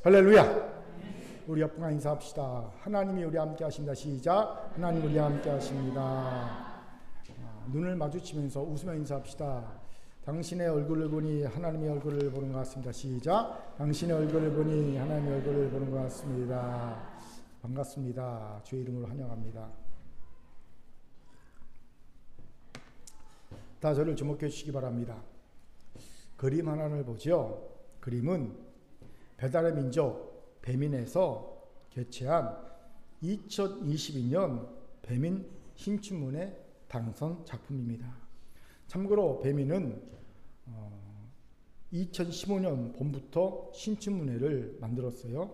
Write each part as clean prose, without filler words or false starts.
할렐루야. 우리 옆분과 인사합시다. 하나님이 우리 함께 하십니다. 시작. 하나님 우리 함께 하십니다. 눈을 마주치면서 웃으며 인사합시다. 당신의 얼굴을 보니 하나님의 얼굴을 보는 것 같습니다. 시작. 당신의 얼굴을 보니 하나님의 얼굴을 보는 것 같습니다. 반갑습니다. 주의 이름으로 환영합니다. 다 저를 주목해 주시기 바랍니다. 그림 하나를 보죠. 그림은 배달의 민족 배민에서 개최한 2022년 배민 신춘문예 당선 작품입니다. 참고로 배민은 2015년 봄부터 신춘문예를 만들었어요.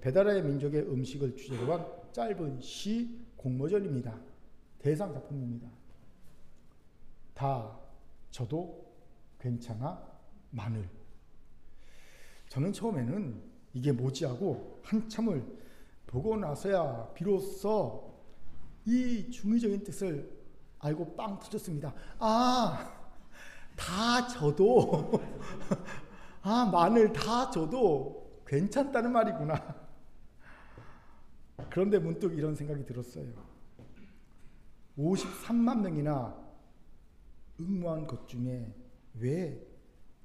배달의 민족의 음식을 주제로 한 짧은 시 공모전입니다. 대상 작품입니다. 다 저도 괜찮아 마늘. 저는 처음에는 이게 뭐지 하고 한참을 보고 나서야 비로소 이 중의적인 뜻을 알고 빵 터졌습니다. 다 저도 마늘 다 저도 괜찮다는 말이구나. 그런데 문득 이런 생각이 들었어요. 53만 명이나 응모한 것 중에 왜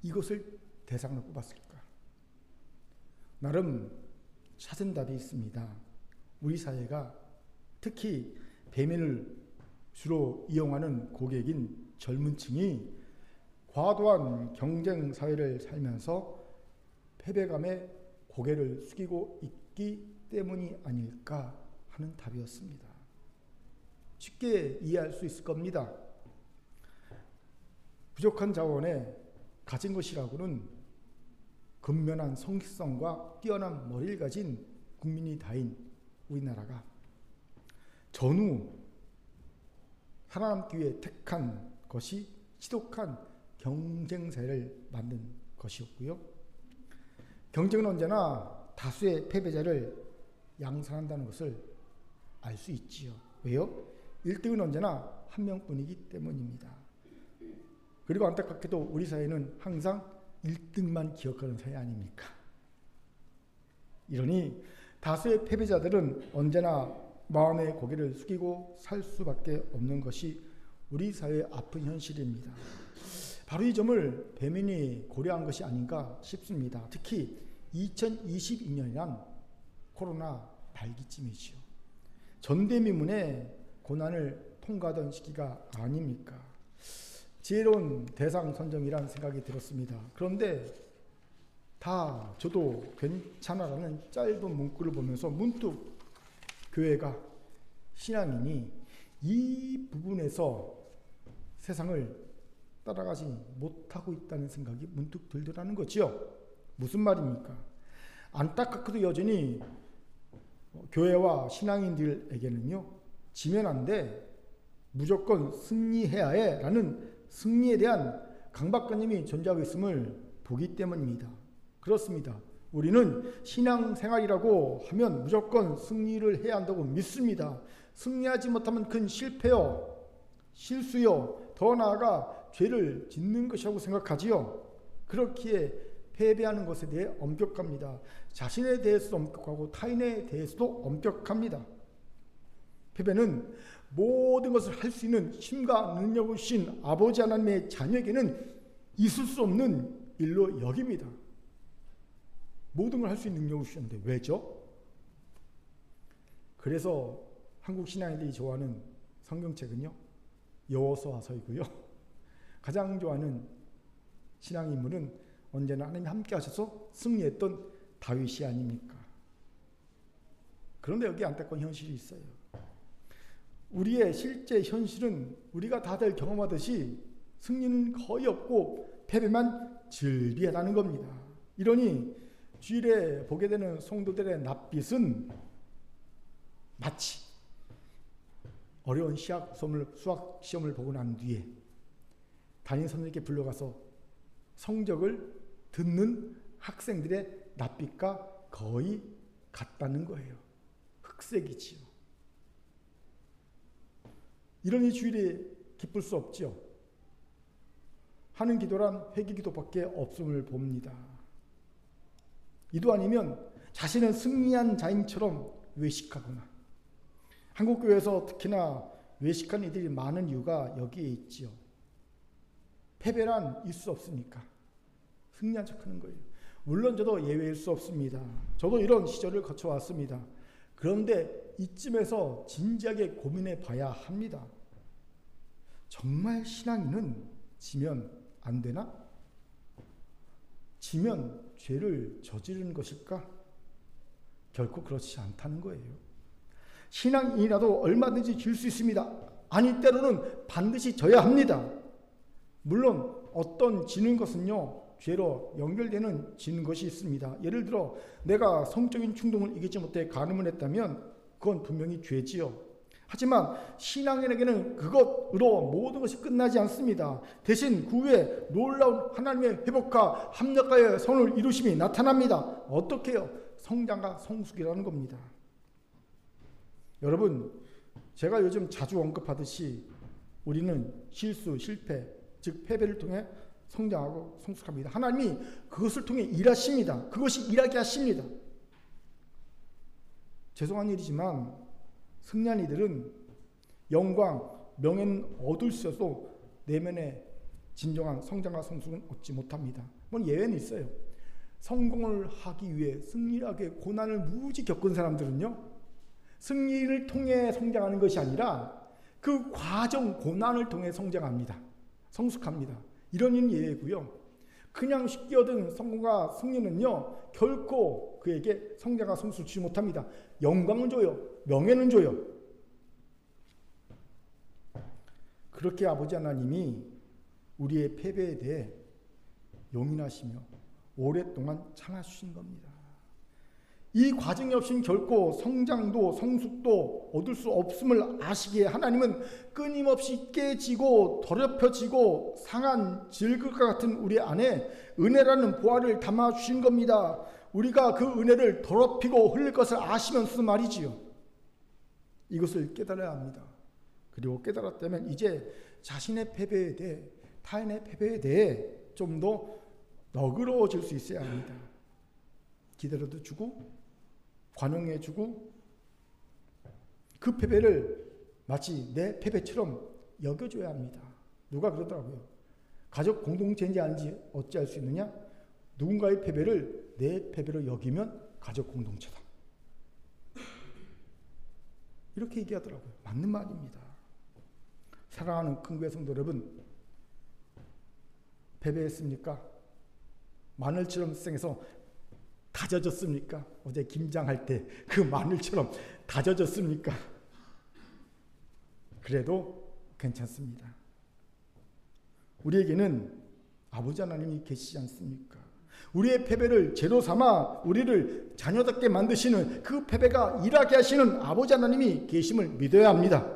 이것을 대상으로 뽑았을까? 나름 찾은 답이 있습니다. 우리 사회가 특히 배민을 주로 이용하는 고객인 젊은 층이 과도한 경쟁 사회를 살면서 패배감에 고개를 숙이고 있기 때문이 아닐까 하는 답이었습니다. 쉽게 이해할 수 있을 겁니다. 부족한 자원에 가진 것이라고는 근면한 성실성과 뛰어난 머리를 가진 국민이 다인 우리나라가 전후 살아남기 위해 택한 것이 지독한 경쟁사회를 만든 것이었고요. 경쟁은 언제나 다수의 패배자를 양산한다는 것을 알 수 있지요. 왜요? 1등은 언제나 한 명뿐이기 때문입니다. 그리고 안타깝게도 우리 사회는 항상 1등만 기억하는 사회 아닙니까? 이러니 다수의 패배자들은 언제나 마음의 고개를 숙이고 살 수밖에 없는 것이 우리 사회의 아픈 현실입니다. 바로 이 점을 배민이 고려한 것이 아닌가 싶습니다. 특히 2022년이란 코로나 발기쯤이지요. 전대미문의 고난을 통과하던 시기가 아닙니까? 지혜로운 대상 선정이라는 생각이 들었습니다. 그런데 다 저도 괜찮아라는 짧은 문구를 보면서 문득 교회가 신앙인이 이 부분에서 세상을 따라가지 못하고 있다는 생각이 문득 들더라는 거지요. 무슨 말입니까? 안타깝게도 여전히 교회와 신앙인들에게는요, 지면 안 돼, 무조건 승리해야 해 라는 승리에 대한 강박관념이 존재하고 있음을 보기 때문입니다. 그렇습니다. 우리는 신앙생활이라고 하면 무조건 승리를 해야 한다고 믿습니다. 승리하지 못하면 그건 실패요, 실수요, 더 나아가 죄를 짓는 것이라고 생각하지요. 그렇기에 패배하는 것에 대해 엄격합니다. 자신에 대해서도 엄격하고 타인에 대해서도 엄격합니다. 패배는 모든 것을 할 수 있는 힘과 능력을 주신 아버지 하나님의 자녀에게는 있을 수 없는 일로 여깁니다. 모든 걸 할 수 있는 능력을 주셨는데 왜죠? 그래서 한국 신앙인들이 좋아하는 성경책은요, 여호수아서이고요. 가장 좋아하는 신앙인물은 언제나 하나님 함께 하셔서 승리했던 다윗이 아닙니까? 그런데 여기 안타까운 현실이 있어요. 우리의 실제 현실은 우리가 다들 경험하듯이 승리는 거의 없고 패배만 즐비하다는 겁니다. 이러니 주일에 보게 되는 성도들의 낯빛은 마치 어려운 수학 시험을 보고 난 뒤에 담임 선생님께 불러가서 성적을 듣는 학생들의 낯빛과 거의 같다는 거예요. 흑색이지요. 이러니 주일에 기쁠 수 없지요. 하는 기도란 회개기도밖에 없음을 봅니다. 이도 아니면 자신은 승리한 자인처럼 외식하거나, 한국교회에서 특히나 외식한 이들이 많은 이유가 여기에 있지요. 패배란 있을 수 없으니까 승리한 척하는 거예요. 물론 저도 예외일 수 없습니다. 저도 이런 시절을 거쳐왔습니다. 그런데 이쯤에서 진지하게 고민해 봐야 합니다. 정말 신앙인은 지면 안 되나? 지면 죄를 저지르는 것일까? 결코 그렇지 않다는 거예요. 신앙인이라도 얼마든지 질 수 있습니다. 아니, 때로는 반드시 져야 합니다. 물론 어떤 지는 것은요, 죄로 연결되는 지는 것이 있습니다. 예를 들어 내가 성적인 충동을 이기지 못해 간음을 했다면 그건 분명히 죄지요. 하지만 신앙인에게는 그것으로 모든 것이 끝나지 않습니다. 대신 그 후에 놀라운 하나님의 회복과 합력하여 선을 이루심이 나타납니다. 어떻게 해요? 성장과 성숙이라는 겁니다. 여러분, 제가 요즘 자주 언급하듯이 우리는 실수, 실패, 즉 패배를 통해 성장하고 성숙합니다. 하나님이 그것을 통해 일하십니다. 그것이 일하게 하십니다. 죄송한 일이지만 승리한 이들은 영광, 명예는 얻을 수 있어도 내면의 진정한 성장과 성숙은 얻지 못합니다. 물론 예외는 있어요. 성공을 하기 위해 승리하게 고난을 무지 겪은 사람들은요, 승리를 통해 성장하는 것이 아니라 그 과정, 고난을 통해 성장합니다. 성숙합니다. 이런 일은 예외고요. 그냥 쉽게 얻은 성공과 승리는요, 결코 그에게 성장과 성숙을 주지 못합니다. 영광은 줘요. 명예는 줘요. 그렇게 아버지 하나님이 우리의 패배에 대해 용인하시며 오랫동안 참아주신 겁니다. 이 과정이 없이는 결코 성장도 성숙도 얻을 수 없음을 아시기에 하나님은 끊임없이 깨지고 더럽혀지고 상한 질글과 같은 우리 안에 은혜라는 보화를 담아주신 겁니다. 우리가 그 은혜를 더럽히고 흘릴 것을 아시면서 말이지요. 이것을 깨달아야 합니다. 그리고 깨달았다면 이제 자신의 패배에 대해, 타인의 패배에 대해 좀 더 너그러워질 수 있어야 합니다. 기다려도 주고 관용해주고 그 패배를 마치 내 패배처럼 여겨줘야 합니다. 누가 그러더라고요. 가족 공동체인지 아닌지 어찌할 수 있느냐? 누군가의 패배를 내 패배로 여기면 가족 공동체다. 이렇게 얘기하더라고요. 맞는 말입니다. 사랑하는 큰교회 성도 여러분, 패배했습니까? 마늘처럼 생해서 다져졌습니까? 어제 김장할 때 그 마늘처럼 다져졌습니까? 그래도 괜찮습니다. 우리에게는 아버지 하나님이 계시지 않습니까? 우리의 패배를 재로 삼아 우리를 자녀답게 만드시는 그 패배가 일하게 하시는 아버지 하나님이 계심을 믿어야 합니다.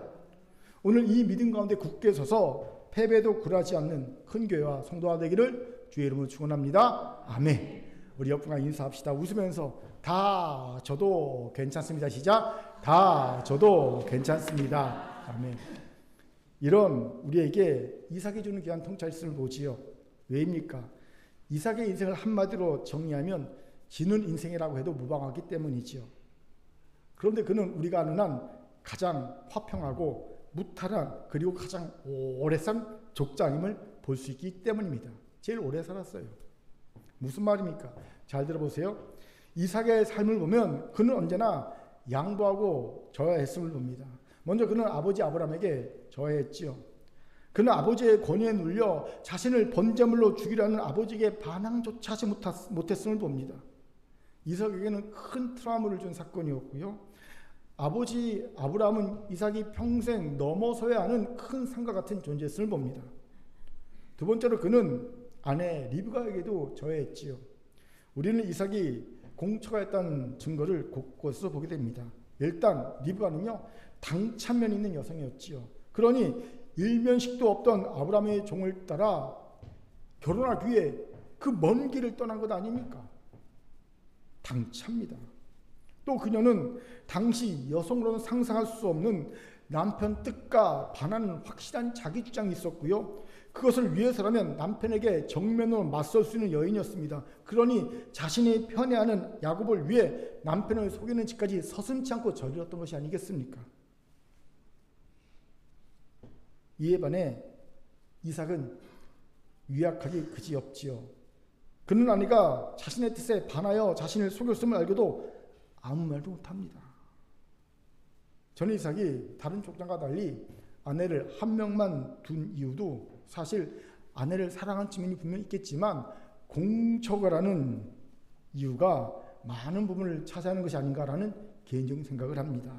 오늘 이 믿음 가운데 굳게 서서 패배도 굴하지 않는 큰 교회와 성도가 되기를 주의 이름으로 축원합니다. 아멘. 우리 옆분과 인사합시다. 웃으면서 다 저도 괜찮습니다. 시작. 다 저도 괜찮습니다. 아멘. 이런 우리에게 이삭이 주는 귀한 통찰씀을 보지요. 왜입니까? 이삭의 인생을 한마디로 정리하면 지는 인생이라고 해도 무방하기 때문이지요. 그런데 그는 우리가 아는 한 가장 화평하고 무탈한 그리고 가장 오래 산 족장임을 볼 수 있기 때문입니다. 제일 오래 살았어요. 무슨 말입니까? 잘 들어보세요. 이삭의 삶을 보면 그는 언제나 양보하고 저하했음을 봅니다. 먼저 그는 아버지 아브라함에게 저하했지요. 그는 아버지의 권위에 눌려 자신을 번제물로 죽이라는 아버지에게 반항조차 하지 못했음을 봅니다. 이삭에게는 큰 트라우마를 준 사건이었고요. 아버지 아브라함은 이삭이 평생 넘어서야 하는 큰 산과 같은 존재였음을 봅니다. 두 번째로 그는 아내 리브가에게도 저해했지요. 우리는 이삭이 공처가였다는 증거를 곳곳에서 보게 됩니다. 일단 리브가는요, 당찬면 있는 여성이었지요. 그러니 일면식도 없던 아브라함의 종을 따라 결혼하기 위해 그 먼 길을 떠난 것 아닙니까? 당차입니다. 또 그녀는 당시 여성으로는 상상할 수 없는 남편 뜻과 반하는 확실한 자기 주장이 있었고요. 그것을 위해서라면 남편에게 정면으로 맞설 수 있는 여인이었습니다. 그러니 자신이 편애하는 야곱을 위해 남편을 속이는 짓까지 서슴지 않고 저질렀던 것이 아니겠습니까? 이에 반해 이삭은 유약하기 그지없지요. 그는 아내가 자신의 뜻에 반하여 자신을 속였음을 알고도 아무 말도 못합니다. 전 이삭이 다른 족장과 달리 아내를 한 명만 둔 이유도 사실 아내를 사랑한 측면이 분명히 있겠지만 공척을 하는 이유가 많은 부분을 차지하는 것이 아닌가라는 개인적인 생각을 합니다.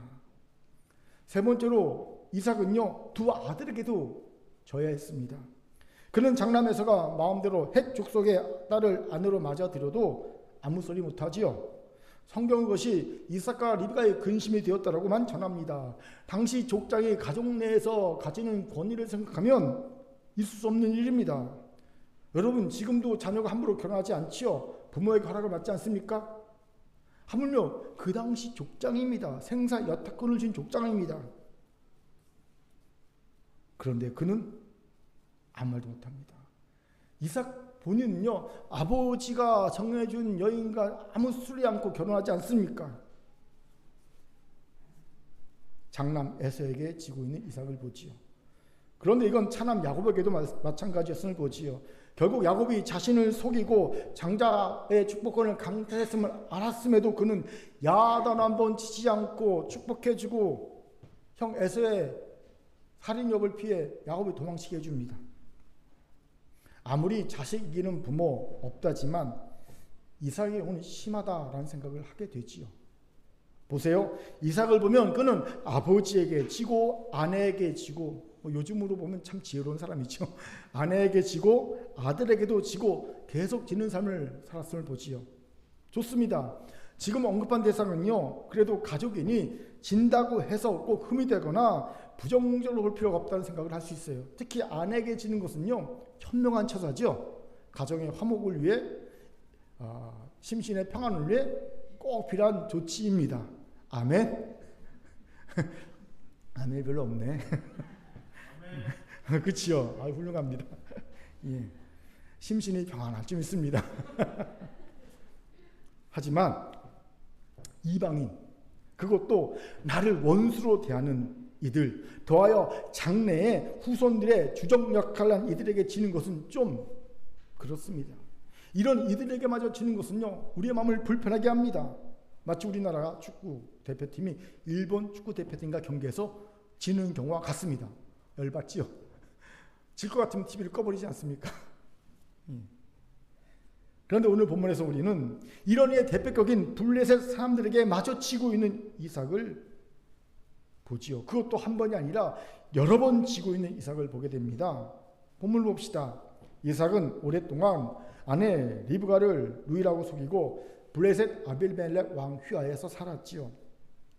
세 번째로 이삭은요, 두 아들에게도 져야 했습니다. 그는 장남에서가 마음대로 헷 족속의 딸을 아내로 맞아들여도 아무 소리 못하지요. 성경은 그것이 이삭과 리브가의 근심이 되었다라고만 전합니다. 당시 족장이 가족 내에서 가지는 권위를 생각하면 있을 수 없는 일입니다. 여러분, 지금도 자녀가 함부로 결혼하지 않지요. 부모의 허락을 받지 않습니까? 하물며 그 당시 족장입니다. 생사 여타권을 쥔 족장입니다. 그런데 그는 아무 말도 못합니다. 이삭 본인은요, 아버지가 정해준 여인과 아무 소리 않고 결혼하지 않습니까? 장남 에서에게 지고 있는 이삭을 보지요. 그런데 이건 차남 야곱에게도 마찬가지였음을 보지요. 결국 야곱이 자신을 속이고 장자의 축복권을 강탈했음을 알았음에도 그는 야단 한번 치지 않고 축복해주고 형 에서의 살인욕을 피해 야곱이 도망치게 해줍니다. 아무리 자식 이기는 부모 없다지만 이삭의 오늘 심하다라는 생각을 하게 되지요. 보세요. 이삭을 보면 그는 아버지에게 지고 아내에게 지고 요즘으로 보면 참 지혜로운 사람이죠. 아내에게 지고 아들에게도 지고 계속 지는 삶을 살았음을 보지요. 좋습니다. 지금 언급한 대상은요, 그래도 가족이니 진다고 해서 꼭 흠이 되거나 부정적으로 볼 필요가 없다는 생각을 할 수 있어요. 특히 아내에게 지는 것은요, 현명한 처사죠. 가정의 화목을 위해, 심신의 평안을 위해 꼭 필요한 조치입니다. 아멘. 아멘 별로 없네. 그치요? 훌륭합니다. 예. 심신이 평안할 좀 있습니다. 하지만 이방인, 그것도 나를 원수로 대하는 이들, 더하여 장래의 후손들의 주적 역할을 한 이들에게 지는 것은 좀 그렇습니다. 이런 이들에게마저 지는 것은요, 우리의 마음을 불편하게 합니다. 마치 우리나라 축구 대표팀이 일본 축구 대표팀과 경기에서 지는 경우와 같습니다. 열받지요? 질 것 같으면 TV를 꺼버리지 않습니까? 그런데 오늘 본문에서 우리는 이런 이의 대표격인 블레셋 사람들에게 마저 지고 있는 이삭을 보지요. 그것도 한 번이 아니라 여러 번 지고 있는 이삭을 보게 됩니다. 본문을 봅시다. 이삭은 오랫동안 아내 리브가를 누이라고 속이고 블레셋 아빌멜렉 왕 휘하에서 살았지요.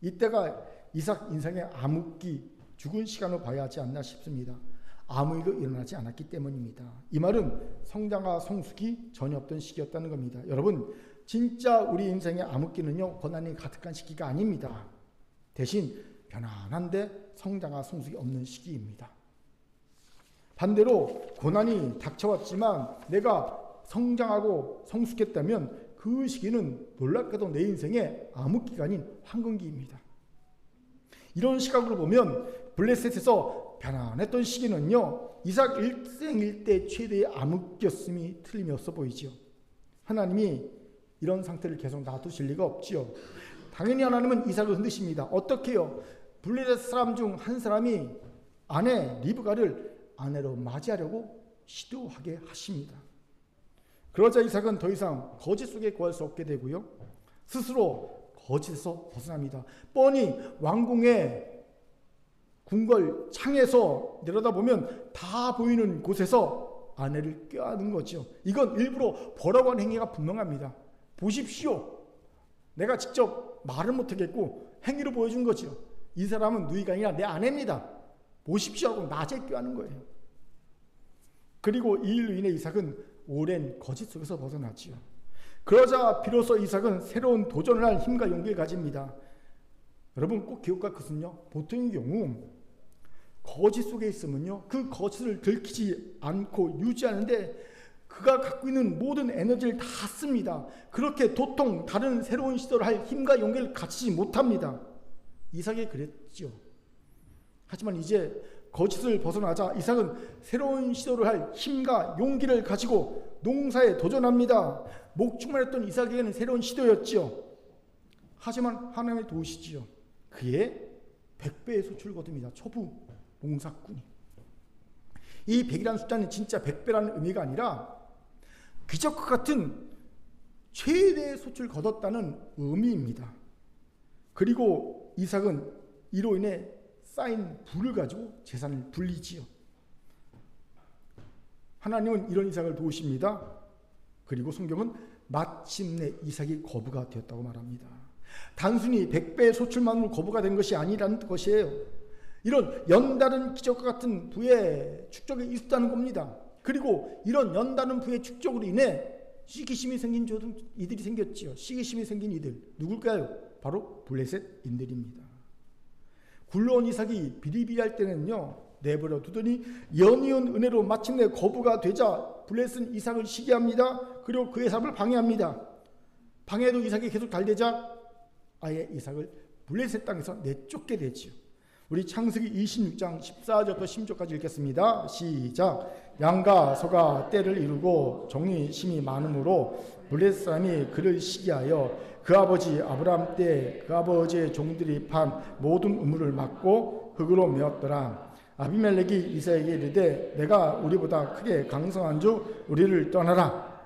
이때가 이삭 인생의 암흑기, 죽은 시간으로 봐야 하지 않나 싶습니다. 아무 일도 일어나지 않았기 때문입니다. 이 말은 성장과 성숙이 전혀 없던 시기였다는 겁니다. 여러분, 진짜 우리 인생의 암흑기는요, 고난이 가득한 시기가 아닙니다. 대신 편안한데 성장과 성숙이 없는 시기입니다. 반대로 고난이 닥쳐왔지만 내가 성장하고 성숙했다면 그 시기는 놀랍게도 내 인생의 암흑기가 아닌 황금기입니다. 이런 시각으로 보면 블레셋에서 편안했던 시기는요, 이삭 일생일대 최대의 암흑기였음이 틀림이 없어 보이지요. 하나님이 이런 상태를 계속 놔두실 리가 없지요. 당연히 하나님은 이삭을 흔드십니다. 어떻게요? 블레셋 사람 중 한 사람이 아내 리브가를 아내로 맞이하려고 시도하게 하십니다. 그러자 이삭은 더 이상 거짓 속에 거할 수 없게 되고요, 스스로 거짓에서 벗어납니다. 뻔히 왕궁의 궁궐 창에서 내려다보면 다 보이는 곳에서 아내를 껴안은 거죠. 이건 일부러 보라고 하는 행위가 분명합니다. 보십시오. 내가 직접 말을 못하겠고 행위로 보여준 거죠. 이 사람은 누이가 아니라 내 아내입니다. 보십시오 하고 낮에 껴안은 거예요. 그리고 이 일로 인해 이삭은 오랜 거짓 속에서 벗어났지요. 그러자 비로소 이삭은 새로운 도전을 할 힘과 용기를 가집니다. 여러분 꼭 기억할 것은요, 보통의 경우 거짓 속에 있으면요, 그 거짓을 들키지 않고 유지하는데 그가 갖고 있는 모든 에너지를 다 씁니다. 그렇게 도통 다른 새로운 시도를 할 힘과 용기를 갖추지 못합니다. 이삭이 그랬죠. 하지만 이제 거짓을 벗어나자 이삭은 새로운 시도를 할 힘과 용기를 가지고 농사에 도전합니다. 목축만 했던 이삭에게는 새로운 시도였지요. 하지만 하나님의 도우시지요. 그의 100배의 소출을 거둡니다. 초부 농사꾼이. 이 100이라는 숫자는 진짜 100배라는 의미가 아니라 기적과 같은 최대의 소출을 거뒀다는 의미입니다. 그리고 이삭은 이로 인해 쌓인 부를 가지고 재산을 불리지요. 하나님은 이런 이삭을 도우십니다. 그리고 성경은 마침내 이삭이 거부가 되었다고 말합니다. 단순히 100배의 소출만으로 거부가 된 것이 아니라는 것이에요. 이런 연다른 기적과 같은 부의 축적이 있었다는 겁니다. 그리고 이런 연다른 부의 축적으로 인해 시기심이 생긴 이들이 생겼지요. 시기심이 생긴 이들 누굴까요? 바로 블레셋인들입니다. 굴러온 이삭이 비리비리할 때는요, 내버려 두더니 연이은 은혜로 마침내 거부가 되자 블레셋은 이삭을 시기합니다. 그리고 그의 삶을 방해합니다. 방해도 이삭이 계속 달되자 아예 이삭을 블레셋 땅에서 내쫓게 되지요. 우리 창세기 26장 14절부터 16절까지 읽겠습니다. 시작. 양과 소가 떼를 이루고 종이 심이 많으므로 블레셋 사람이 그를 시기하여 그 아버지 아브라함 때 그 아버지의 종들이 판 모든 우물을 막고 흙으로 메었더라. 아비멜렉이 이삭에게 이르되 내가 우리보다 크게 강성한 주 우리를 떠나라.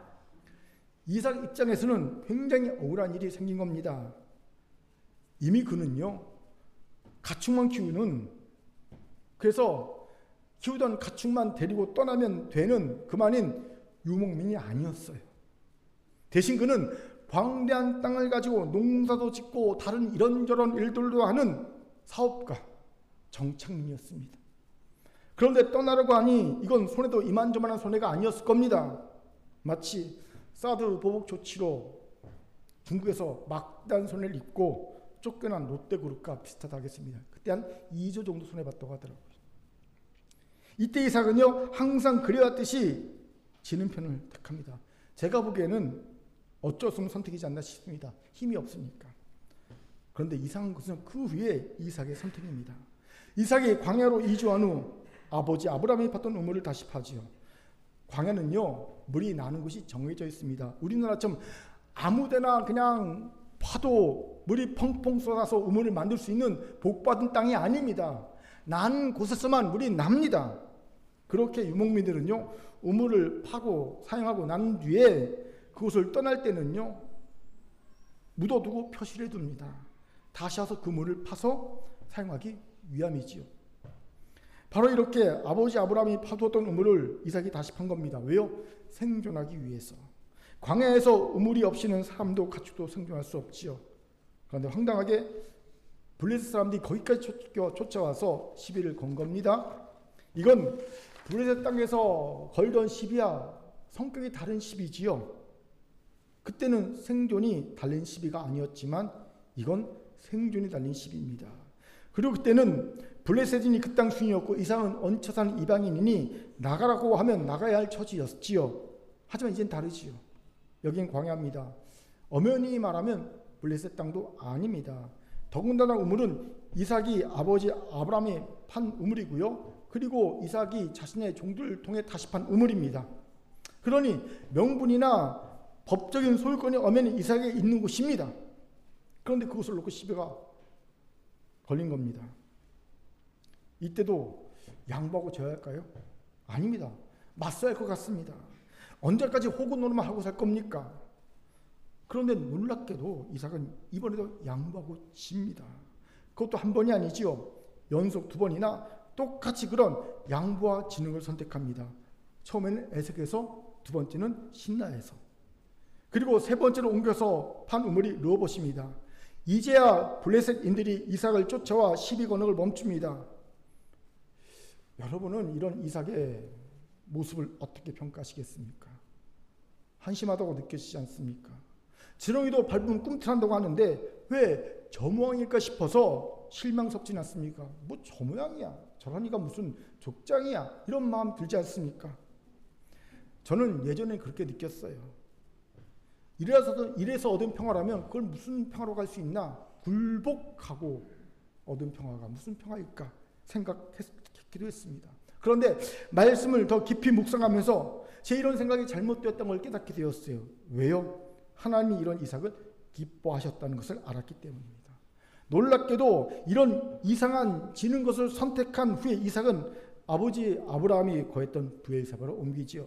이삭 입장에서는 굉장히 억울한 일이 생긴 겁니다. 이미 그는요, 가축만 키우는, 그래서 키우던 가축만 데리고 떠나면 되는 그만인 유목민이 아니었어요. 대신 그는 광대한 땅을 가지고 농사도 짓고 다른 이런저런 일들도 하는 사업가, 정착민이었습니다. 그런데 떠나려고 하니 이건 손해도 이만저만한 손해가 아니었을 겁니다. 마치 사드 보복 조치로 중국에서 막대한 손해를 입고 쫓겨난 롯데그룹과 비슷하다겠습니다. 그때 한 2조 정도 손해봤다고 하더라고요. 이때 이삭은요, 항상 그래왔듯이 지는 편을 택합니다. 제가 보기에는 어쩔 수 없는 선택이지 않나 싶습니다. 힘이 없으니까. 그런데 이상한 것은 그 후에 이삭의 선택입니다. 이삭이 광야로 이주한 후 아버지 아브라함이 팠던 우물을 다시 파지요. 광야는요, 물이 나는 곳이 정해져 있습니다. 우리나라처럼 아무데나 그냥 파도 물이 펑펑 쏟아서 우물을 만들 수 있는 복받은 땅이 아닙니다. 난 곳에서만 물이 납니다. 그렇게 유목민들은요, 우물을 파고 사용하고 난 뒤에 그곳을 떠날 때는요, 묻어두고 표시를 둡니다. 다시 와서 그 물을 파서 사용하기 위함이지요. 바로 이렇게 아버지 아브라함이 파두었던 우물을 이삭이 다시 판 겁니다. 왜요? 생존하기 위해서. 광야에서 우물이 없이는 사람도 가축도 생존할 수 없지요. 그런데 황당하게 블레셋 사람들이 거기까지 쫓아와서 시비를 건 겁니다. 이건 블레셋 땅에서 걸던 시비야 성격이 다른 시비지요. 그때는 생존이 달린 시비가 아니었지만 이건 생존이 달린 시비입니다. 그리고 그때는 블레셋인이 그 땅 주인이었고 이삭은 얹혀 사는 이방인이니 나가라고 하면 나가야 할 처지였지요. 하지만 이젠 다르지요. 여긴 광야입니다. 엄연히 말하면 블레셋 땅도 아닙니다. 더군다나 우물은 이삭이 아버지 아브라함이 판 우물이고요. 그리고 이삭이 자신의 종들을 통해 다시 판 우물입니다. 그러니 명분이나 법적인 소유권이 엄연히 이삭에 있는 곳입니다. 그런데 그것을 놓고 시비가 걸린 겁니다. 이때도 양보하고 져야 할까요? 아닙니다. 맞서야 할 것 같습니다. 언제까지 호구 노릇만 하고 살 겁니까? 그런데 놀랍게도 이삭은 이번에도 양보하고 집니다. 그것도 한 번이 아니지요. 연속 2번이나 똑같이 그런 양보와 지는 걸 선택합니다. 처음에는 에색에서, 2번째는 신라에서, 그리고 3번째로 옮겨서 판 우물이 르호봇입니다. 이제야 블레셋인들이 이삭을 쫓아와 시비 거는 걸 멈춥니다. 여러분은 이런 이삭의 모습을 어떻게 평가하시겠습니까? 한심하다고 느껴지지 않습니까? 지렁이도 밟으면 꿈틀한다고 하는데 왜 저 모양일까 싶어서 실망스럽진 않습니까? 뭐 저 모양이야, 저러니까 무슨 족장이야, 이런 마음 들지 않습니까? 저는 예전에 그렇게 느꼈어요. 이래서 얻은 평화라면 그걸 무슨 평화로 갈 수 있나? 굴복하고 얻은 평화가 무슨 평화일까 생각했기도 했습니다. 그런데 말씀을 더 깊이 묵상하면서 제 이런 생각이 잘못되었던 걸 깨닫게 되었어요. 왜요? 하나님이 이런 이삭을 기뻐하셨다는 것을 알았기 때문입니다. 놀랍게도 이런 이상한 지는 것을 선택한 후에 이삭은 아버지 아브라함이 거했던 브엘세바로 옮기지요.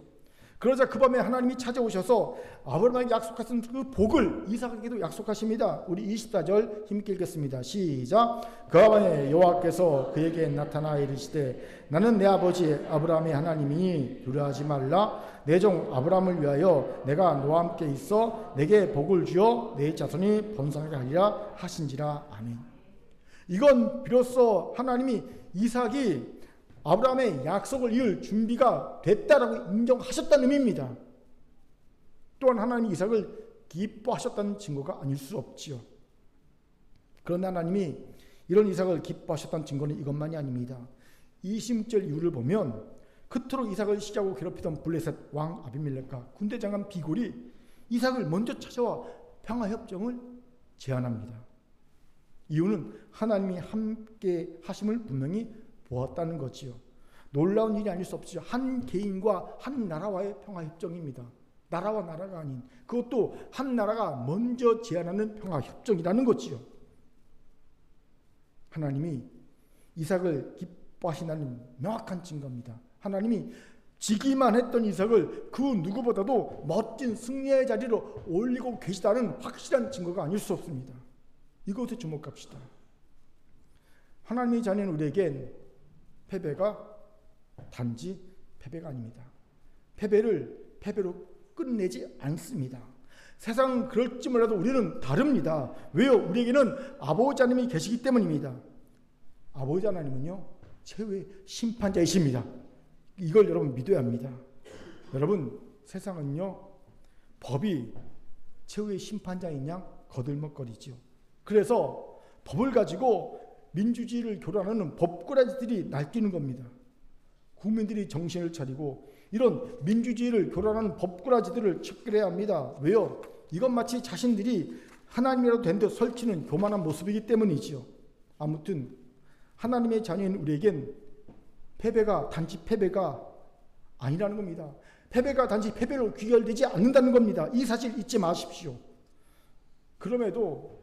그러자 그 밤에 하나님이 찾아오셔서 아브라함에게 약속하신 그 복을 이삭에게도 약속하십니다. 우리 24절 힘있게 읽겠습니다. 시작. 그 밤에 여호와께서 그에게 나타나 이르시되 나는 내 아버지 아브라함의 하나님이니 두려워하지 말라. 내 종 아브라함을 위하여 내가 너와 함께 있어 내게 복을 주어 내 자손이 번성하게 하리라 하신지라. 아멘. 이건 비로소 하나님이 이삭이 아브라함의 약속을 이을 준비가 됐다라고 인정하셨다는 의미입니다. 또한 하나님이 이삭을 기뻐하셨다는 증거가 아닐 수 없지요. 그런데 하나님이 이런 이삭을 기뻐하셨다는 증거는 이것만이 아닙니다. 20절 이후를 보면 그토록 이삭을 시기하고 괴롭히던 블레셋 왕 아비멜렉과 군대 장관 비골이 이삭을 먼저 찾아와 평화협정을 제안합니다. 이유는 하나님이 함께 하심을 분명히 보았다는 거지요. 놀라운 일이 아닐 수 없지요. 한 개인과 한 나라와의 평화협정입니다. 나라와 나라가 아닌, 그것도 한 나라가 먼저 제안하는 평화협정이라는 거지요. 하나님이 이삭을 기뻐하신다는 명확한 증거입니다. 하나님이 지기만 했던 이삭을 그 누구보다도 멋진 승리의 자리로 올리고 계시다는 확실한 증거가 아닐 수 없습니다. 이것에 주목합시다. 하나님의 자녀인 우리에겐 패배가 단지 패배가 아닙니다. 패배를 패배로 끝내지 않습니다. 세상은 그럴지 몰라도 우리는 다릅니다. 왜요? 우리에게는 아버지 하나님이 계시기 때문입니다. 아버지 하나님은요, 최후의 심판자이십니다. 이걸 여러분 믿어야 합니다. 여러분, 세상은요, 법이 최후의 심판자인 양 거들먹거리죠. 그래서 법을 가지고 민주주의를 교란하는 법꾸라지들이 날뛰는 겁니다. 국민들이 정신을 차리고 이런 민주주의를 교란하는 법꾸라지들을 척결해야 합니다. 왜요? 이건 마치 자신들이 하나님이라도 된 듯 설치는 교만한 모습이기 때문이지요. 아무튼 하나님의 자녀인 우리에겐 패배가 단지 패배가 아니라는 겁니다. 패배가 단지 패배로 귀결되지 않는다는 겁니다. 이 사실 잊지 마십시오. 그럼에도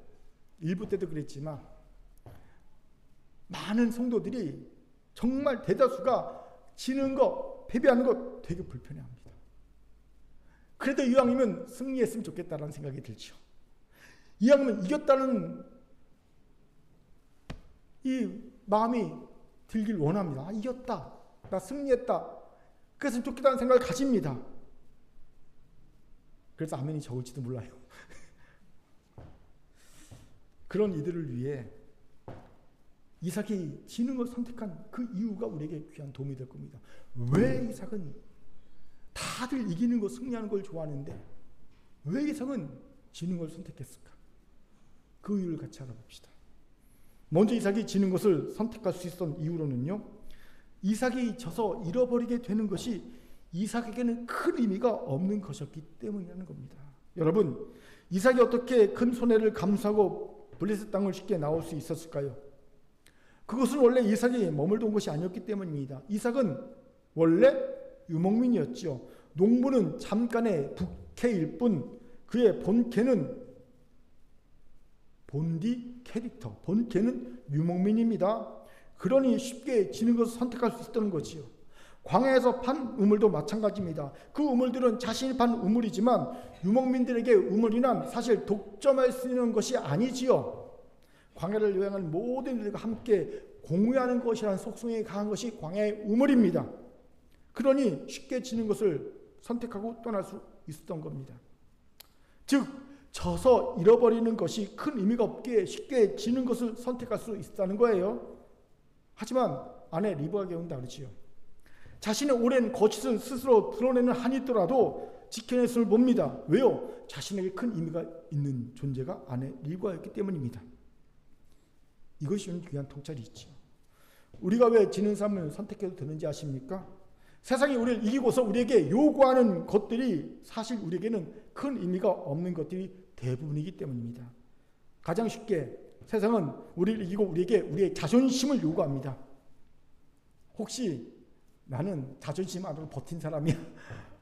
일부 때도 그랬지만 많은 성도들이 정말 대다수가 지는 거, 패배하는 거 되게 불편해합니다. 그래도 이왕이면 승리했으면 좋겠다라는 생각이 들죠. 이왕이면 이겼다는 이 마음이 들길 원합니다. 아, 이겼다, 나 승리했다, 그랬으면 좋겠다는 생각을 가집니다. 그래서 아멘이 적을지도 몰라요. 그런 이들을 위해 이삭이 지는 걸 선택한 그 이유가 우리에게 귀한 도움이 될 겁니다. 왜 이삭은 다들 이기는 거, 승리하는 걸 좋아하는데 왜 이삭은 지는 걸 선택했을까? 그 이유를 같이 알아봅시다. 먼저 이삭이 지는 것을 선택할 수 있었던 이유로는요, 이삭이 져서 잃어버리게 되는 것이 이삭에게는 큰 의미가 없는 것이었기 때문이라는 겁니다. 여러분, 이삭이 어떻게 큰 손해를 감수하고 블레셋 땅을 쉽게 나올 수 있었을까요? 그것은 원래 이삭이 머물던 곳이 아니었기 때문입니다. 이삭은 원래 유목민이었죠. 농부는 잠깐의 부캐일 뿐 그의 본캐는 본디 캐릭터, 본캐는 유목민입니다. 그러니 쉽게 지는 것을 선택할 수 있었던 거지요. 광야에서 판 우물도 마찬가지입니다. 그 우물들은 자신이 판 우물이지만 유목민들에게 우물이란 사실 독점할 수 있는 것이 아니지요. 광야를 여행하는 모든 이들과 함께 공유하는 것이라는 속성이 강한 것이 광야의 우물입니다. 그러니 쉽게 지는 것을 선택하고 떠날 수 있었던 겁니다. 즉 져서 잃어버리는 것이 큰 의미가 없기에 쉽게 지는 것을 선택할 수 있다는 거예요. 하지만 아내 리브가 경우는 다르지요. 자신의 오랜 거짓은 스스로 드러내는 한이 있더라도 지켜냈음을 봅니다. 왜요? 자신에게 큰 의미가 있는 존재가 아내 리브가였기 때문입니다. 이것이 귀한 통찰이 있죠. 우리가 왜 지는 삶을 선택해도 되는지 아십니까? 세상이 우리를 이기고서 우리에게 요구하는 것들이 사실 우리에게는 큰 의미가 없는 것들이 대부분이기 때문입니다. 가장 쉽게 세상은 우리를 이기고 우리에게 우리의 자존심을 요구합니다. 혹시 나는 자존심 안으로 버틴 사람이야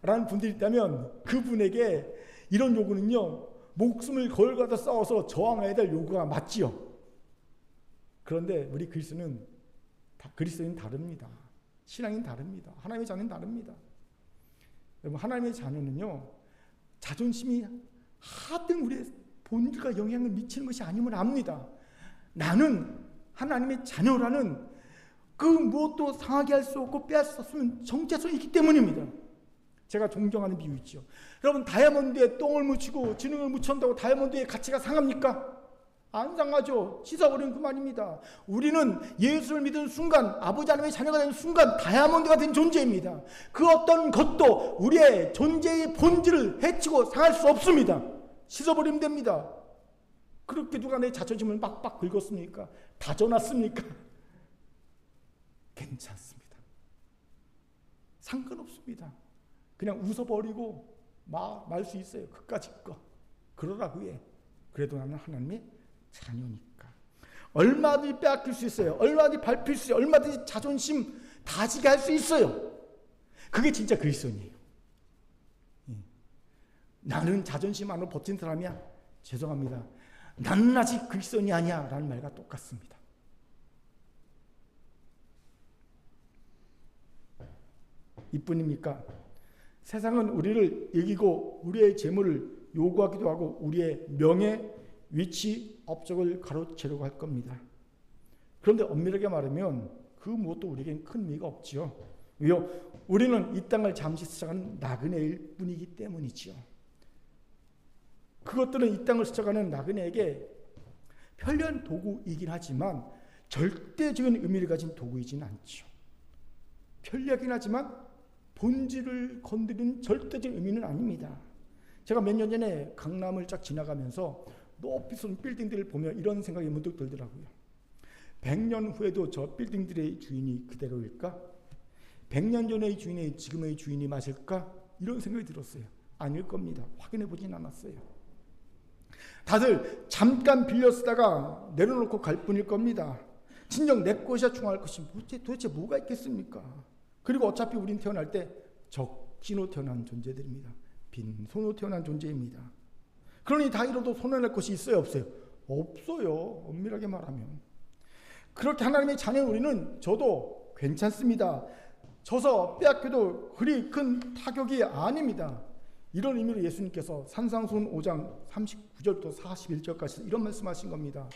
라는 분들이 있다면 그분에게 이런 요구는요, 목숨을 걸고 싸워서 저항해야 될 요구가 맞지요. 그런데 우리 그리스도인은 다릅니다. 신앙인 다릅니다. 하나님의 자녀는 다릅니다. 여러분, 하나님의 자녀는요, 자존심이 하등 우리의 본질과 영향을 미치는 것이 아님을 압니다. 나는 하나님의 자녀라는 그 무엇도 상하게 할 수 없고 빼앗을 수 없는 정체성이 있기 때문입니다. 제가 존경하는 비유 있죠. 여러분, 다이아몬드에 똥을 묻히고 진흙을 묻힌다고 다이아몬드의 가치가 상합니까? 안 상하죠. 씻어버리는 그 말입니다. 우리는 예수를 믿은 순간, 아버지 하나님의 자녀가 되는 순간 다이아몬드가 된 존재입니다. 그 어떤 것도 우리의 존재의 본질을 해치고 상할 수 없습니다. 씻어버리면 됩니다. 그렇게 누가 내 자존심을 빡빡 긁었습니까? 다져놨습니까? 괜찮습니다. 상관없습니다. 그냥 웃어버리고 말 수 있어요. 그까짓 거. 그러라고 해. 그래도 나는 하나님의 자녀니까. 얼마든지 빼앗길 수 있어요. 얼마든지 밟힐 수 있어요. 얼마든지 자존심 다지게 할 수 있어요. 그게 진짜 그리스도인이에요. 나는 자존심 안으로 버틴 사람이야. 죄송합니다. 나는 아직 그리스도인이 아니야 라는 말과 똑같습니다. 이뿐입니까? 세상은 우리를 이기고 우리의 재물을 요구하기도 하고 우리의 명예, 위치, 업적을 가로채려고 할 겁니다. 그런데 엄밀하게 말하면 그 무엇도 우리에겐 큰 의미가 없지요. 왜요? 우리는 이 땅을 잠시 스쳐가는 나그네일 뿐이기 때문이지요. 그것들은 이 땅을 스쳐가는 나그네에게 편리한 도구이긴 하지만 절대적인 의미를 가진 도구이지는 않죠. 편리하긴 하지만 본질을 건드리는 절대적인 의미는 아닙니다. 제가 몇 년 전에 강남을 쫙 지나가면서 높이 쏜 빌딩들을 보면 이런 생각이 문득 들더라고요. 100년 후에도 저 빌딩들의 주인이 그대로일까? 100년 전의 주인이 지금의 주인이 맞을까? 이런 생각이 들었어요. 아닐 겁니다. 확인해 보진 않았어요. 다들 잠깐 빌려 쓰다가 내려놓고 갈 뿐일 겁니다. 진정 내 것이야 중요할 것이 도대체 뭐가 있겠습니까? 그리고 어차피 우린 태어날 때 적신호 태어난 존재들입니다. 빈손으로 태어난 존재입니다. 그러니 다 잃어도 손해낼 것이 있어요, 없어요? 없어요. 엄밀하게 말하면. 그렇게 하나님의 자녀인 우리는 저도 괜찮습니다. 져서 빼앗겨도 그리 큰 타격이 아닙니다. 이런 의미로 예수님께서 산상수훈 5장 39절부터 41절까지 이런 말씀하신 겁니다.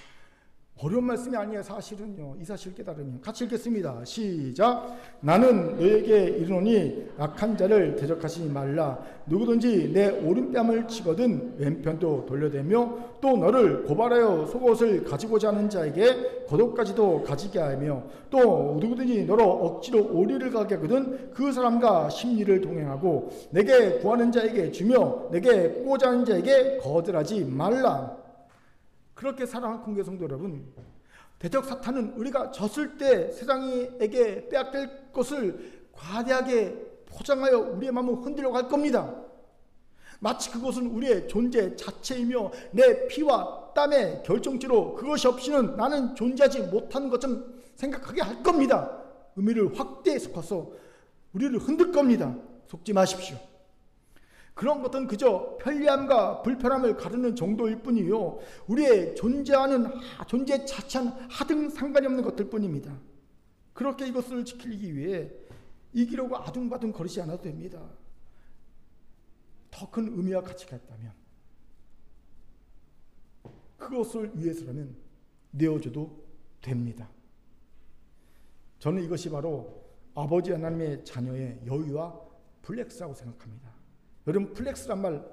어려운 말씀이 아니에요. 사실은요. 이 사실 깨달으면 같이 읽겠습니다. 시작. 나는 너에게 이르노니 악한 자를 대적하지 말라. 누구든지 내 오른뺨을 치거든 왼편도 돌려대며 또 너를 고발하여 속옷을 가지고자 하는 자에게 겉옷까지도 가지게 하며 또 누구든지 너로 억지로 오리를 가게 하거든 그 사람과 심리를 동행하고 내게 구하는 자에게 주며 내게 꾸고자 하는 자에게 거절하지 말라. 그렇게 사랑하는 공개 성도 여러분, 대적 사탄은 우리가 졌을 때 세상에게 빼앗길 것을 과대하게 포장하여 우리의 마음을 흔들려고 할 겁니다. 마치 그것은 우리의 존재 자체이며 내 피와 땀의 결정체로 그것이 없이는 나는 존재하지 못하는 것처럼 생각하게 할 겁니다. 의미를 확대해 섞어서 우리를 흔들 겁니다. 속지 마십시오. 그런 것은 그저 편리함과 불편함을 가르는 정도일 뿐이요. 우리의 존재 자체와는 하등 상관이 없는 것들 뿐입니다. 그렇게 이것을 지키기 위해 이기려고 아둥바둥 거리지 않아도 됩니다. 더 큰 의미와 가치가 있다면 그것을 위해서라면 내어줘도 됩니다. 저는 이것이 바로 아버지 하나님의 자녀의 여유와 플렉스라고 생각합니다. 여러분, 플렉스란 말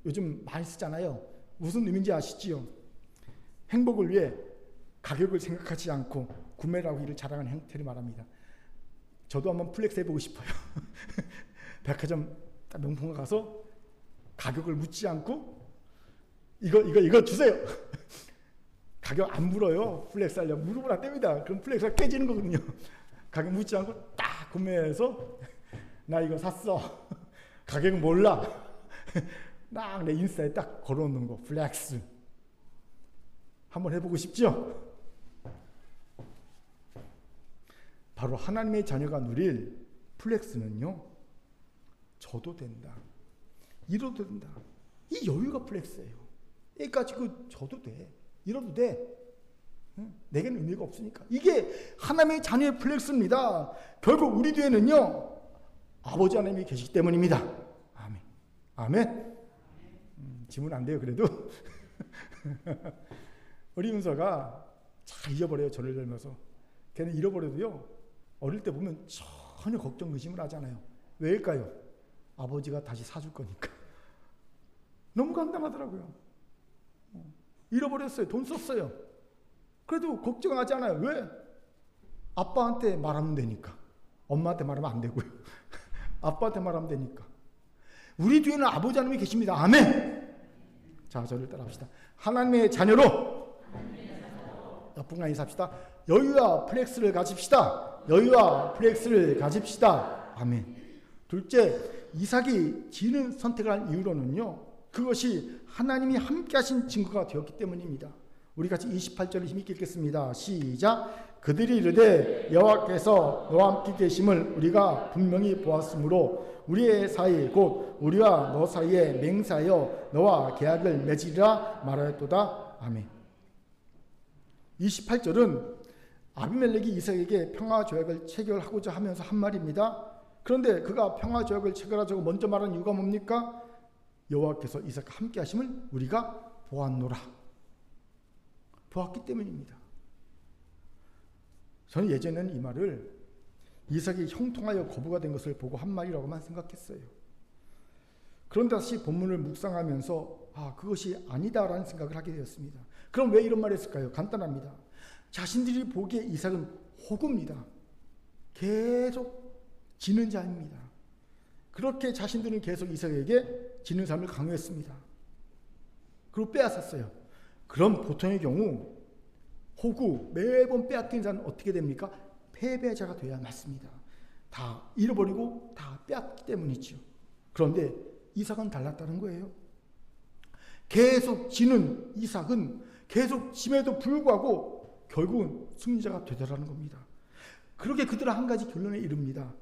요즘 많이 쓰잖아요. 무슨 의미인지 아시지요? 행복을 위해 가격을 생각하지 않고 구매를 하기를 자랑하는 형태를 말합니다. 저도 한번 플렉스 해보고 싶어요. 백화점 명품가 가서 가격을 묻지 않고 이거 주세요. 가격 안 물어요. 플렉스 하려면 무릎을 안 뗍니다. 그럼 플렉스가 깨지는 거거든요. 가격 묻지 않고 딱 구매해서 나 이거 샀어. 가격 몰라. 딱 내 인스타에 딱 걸어놓는 거. 플렉스. 한번 해보고 싶죠? 바로 하나님의 자녀가 누릴 플렉스는요, 저도 된다, 이뤄도 된다, 이 여유가 플렉스예요. 여기까지 저도 돼, 이뤄도 돼, 내게는 의미가 없으니까. 이게 하나님의 자녀의 플렉스입니다. 결국 우리 뒤에는요 아버지 하나님이 계시기 때문입니다. 아멘. 아멘. 질문 안 돼요 그래도. 우리 윤서가 잘 잊어버려요. 저를 닮아서. 걔는 잃어버려도요 어릴 때 보면 전혀 걱정 의심을 하잖아요. 왜일까요? 아버지가 다시 사줄 거니까. 너무 간단하더라고요. 잃어버렸어요. 돈 썼어요. 그래도 걱정하지 않아요. 왜? 아빠한테 말하면 되니까. 엄마한테 말하면 안 되고요. 아빠한테 말하면 되니까. 우리 뒤에는 아버지 하나님이 계십니다. 아멘. 자, 저를 따라합시다. 하나님의 자녀로 옆분과 인사합시다. 여유와 플렉스를 가집시다. 여유와 플렉스를 가집시다. 아멘. 둘째, 이삭이 지는 선택을 한 이유로는요, 그것이 하나님이 함께 하신 증거가 되었기 때문입니다. 우리 같이 28절을 힘있게 읽겠습니다. 시작. 그들이 이르되 여호와께서 너와 함께 계심을 우리가 분명히 보았으므로 우리의 사이 곧 우리와 너 사이에 맹세하여 너와 계약을 맺으리라 말하였도다. 아멘. 28절은 아비멜렉이 이삭에게 평화조약을 체결하고자 하면서 한 말입니다. 그런데 그가 평화조약을 체결하자고 먼저 말한 이유가 뭡니까? 여호와께서 이삭과 함께 하심을 우리가 보았노라. 보았기 때문입니다. 저는 예전에는 이 말을 이삭이 형통하여 거부가 된 것을 보고 한 말이라고만 생각했어요. 그런데 다시 본문을 묵상하면서 그것이 아니다라는 생각을 하게 되었습니다. 그럼 왜 이런 말을 했을까요? 간단합니다. 자신들이 보기에 이삭은 호구입니다. 계속 지는 자입니다. 그렇게 자신들은 계속 이삭에게 지는 삶을 강요했습니다. 그리고 빼앗았어요. 그럼 보통의 경우 호구, 매번 빼앗긴 자는 어떻게 됩니까? 패배자가 되어야 맞습니다. 다 잃어버리고 다 빼앗기 때문이죠. 그런데 이삭은 달랐다는 거예요. 계속 지는 이삭은 계속 짐에도 불구하고 결국은 승리자가 되더라는 겁니다. 그렇게 그들은 한 가지 결론에 이릅니다.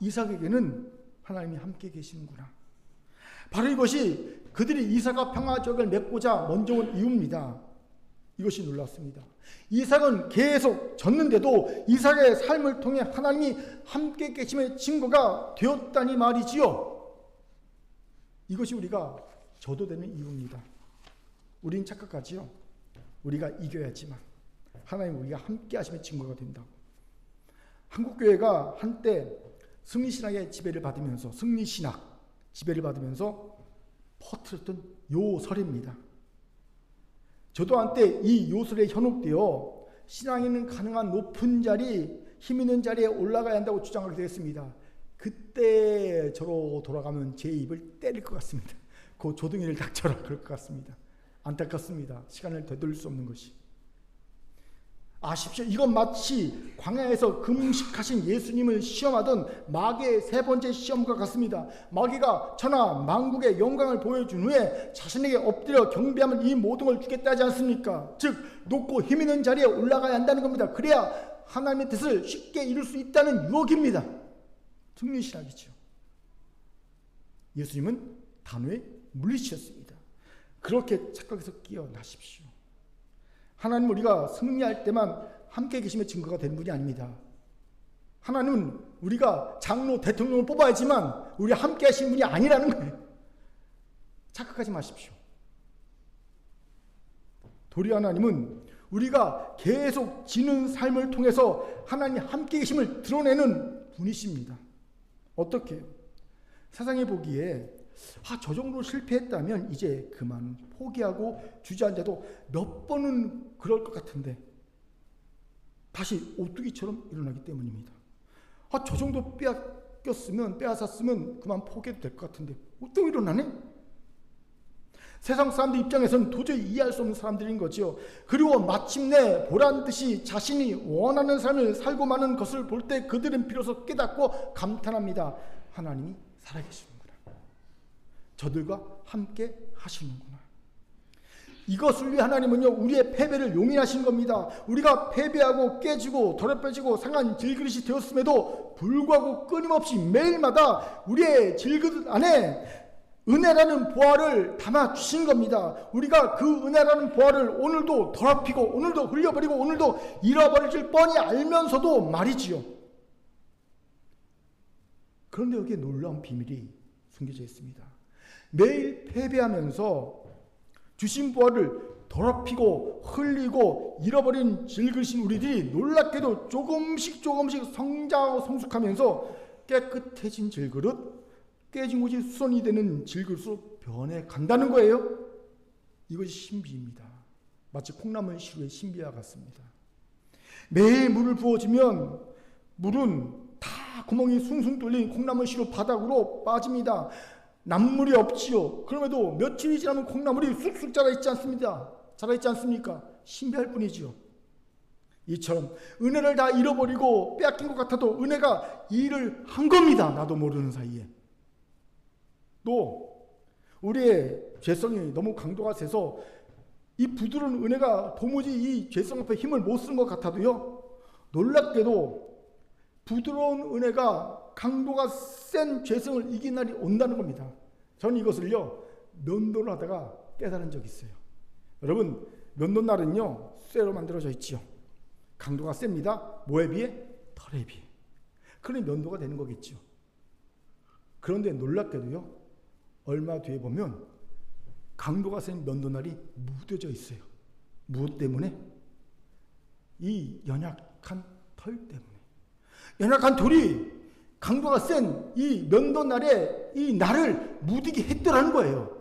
이삭에게는 하나님이 함께 계시는구나. 바로 이것이 그들이 이삭과 평화조약을 맺고자 먼저 온 이유입니다. 이것이 놀랐습니다. 이삭은 계속 졌는데도 이삭의 삶을 통해 하나님이 함께 계심의 증거가 되었다니 말이지요. 이것이 우리가 져도 되는 이유입니다. 우린 착각하지요. 우리가 이겨야지만 하나님 우리가 함께 하심의 증거가 된다고. 한국교회가 한때 승리신학의 지배를 받으면서 승리신학 지배를 받으면서 퍼뜨렸던 요설입니다. 저도 한때 이 요설에 현혹되어 신앙에는 가능한 높은 자리, 힘 있는 자리에 올라가야 한다고 주장하게 되었습니다. 그때 저로 돌아가면 제 입을 때릴 것 같습니다. 그 조둥이를 닥쳐라 그럴 것 같습니다. 안타깝습니다. 시간을 되돌릴 수 없는 것이. 아십시오. 이건 마치 광야에서 금식하신 예수님을 시험하던 마귀의 세 번째 시험과 같습니다. 마귀가 천하 만국의 영광을 보여준 후에 자신에게 엎드려 경배하면 이 모든 걸 주겠다 하지 않습니까? 즉 높고 힘 있는 자리에 올라가야 한다는 겁니다. 그래야 하나님의 뜻을 쉽게 이룰 수 있다는 유혹입니다. 승리신학이죠. 예수님은 단호에 물리치셨습니다. 그렇게 착각해서 깨어나십시오. 하나님은 우리가 승리할 때만 함께 계심의 증거가 되는 분이 아닙니다. 하나님은 우리가 장로, 대통령을 뽑아야지만 우리 함께 하시는 분이 아니라는 거예요. 착각하지 마십시오. 도리어 하나님은 우리가 계속 지는 삶을 통해서 하나님 함께 계심을 드러내는 분이십니다. 어떻게 해요? 세상에 보기에 저 정도 실패했다면 이제 그만 포기하고 주저앉아도 몇 번은 그럴 것 같은데 다시 오뚜기처럼 일어나기 때문입니다. 저 정도 빼앗았으면 그만 포기해도 될 것 같은데 또 일어나네? 세상 사람들 입장에서는 도저히 이해할 수 없는 사람들인 거죠. 그리고 마침내 보란 듯이 자신이 원하는 삶을 살고 마는 것을 볼 때 그들은 비로소 깨닫고 감탄합니다. 하나님이 살아계시는구나. 저들과 함께 하시는구나. 이것을 위해 하나님은요, 우리의 패배를 용인하신 겁니다. 우리가 패배하고 깨지고 더럽혀지고 상한 질그릇이 되었음에도 불구하고 끊임없이 매일마다 우리의 질그릇 안에 은혜라는 보화를 담아 주신 겁니다. 우리가 그 은혜라는 보화를 오늘도 더럽히고 오늘도 흘려버리고 오늘도 잃어버릴 뻔히 알면서도 말이지요. 그런데 여기에 놀라운 비밀이 숨겨져 있습니다. 매일 패배하면서 주신 보화를 더럽히고 흘리고 잃어버린 질그릇인 우리들이 놀랍게도 조금씩 성장하고 성숙하면서 깨끗해진 질그릇, 깨진 곳이 수선이 되는 질그릇으로 변해 간다는 거예요. 이것이 신비입니다. 마치 콩나물 시루의 신비와 같습니다. 매일 물을 부어주면 물은 다 구멍이 숭숭 뚫린 콩나물 시루 바닥으로 빠집니다. 남물이 없지요. 그럼에도 며칠이 지나면 콩나물이 쑥쑥 자라있지 않습니까? 신비할 뿐이지요. 이처럼 은혜를 다 잃어버리고 빼앗긴 것 같아도 은혜가 일을 한 겁니다. 나도 모르는 사이에. 또 우리의 죄성이 너무 강도가 세서 이 부드러운 은혜가 도무지 이 죄성 앞에 힘을 못 쓰는 것 같아도요, 놀랍게도 부드러운 은혜가 강도가 센 죄성을 이긴 날이 온다는 겁니다. 저는 이것을요, 면도를 하다가 깨달은 적이 있어요. 여러분, 면도날은요 쇠로 만들어져 있지요. 강도가 셉니다. 뭐에 비해? 털에 비해. 그러니 면도가 되는 거겠죠. 그런데 놀랍게도요, 얼마 뒤에 보면 강도가 센 면도날이 묻어져 있어요. 무엇 때문에? 이 연약한 털 때문에. 연약한 털이 강도가 센 이 면도날에 이 날을 묻게 했더라는 거예요.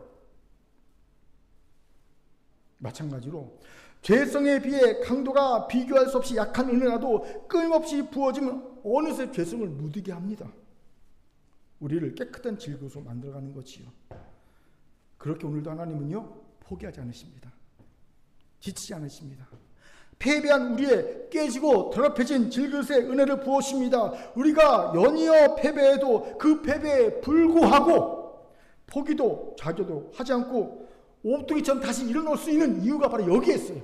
마찬가지로 죄성에 비해 강도가 비교할 수 없이 약한 은혜라도 끊임없이 부어지면 어느새 죄성을 묻게 합니다. 우리를 깨끗한 질그릇으로 만들어가는 거지요. 그렇게 오늘도 하나님은요, 포기하지 않으십니다. 지치지 않으십니다. 패배한 우리의 깨지고 더럽혀진 질그릇에 은혜를 부으십니다. 우리가 연이어 패배해도 그 패배에 불구하고 포기도 좌절도 하지 않고 오뚜기처럼 다시 일어날 수 있는 이유가 바로 여기에 있어요.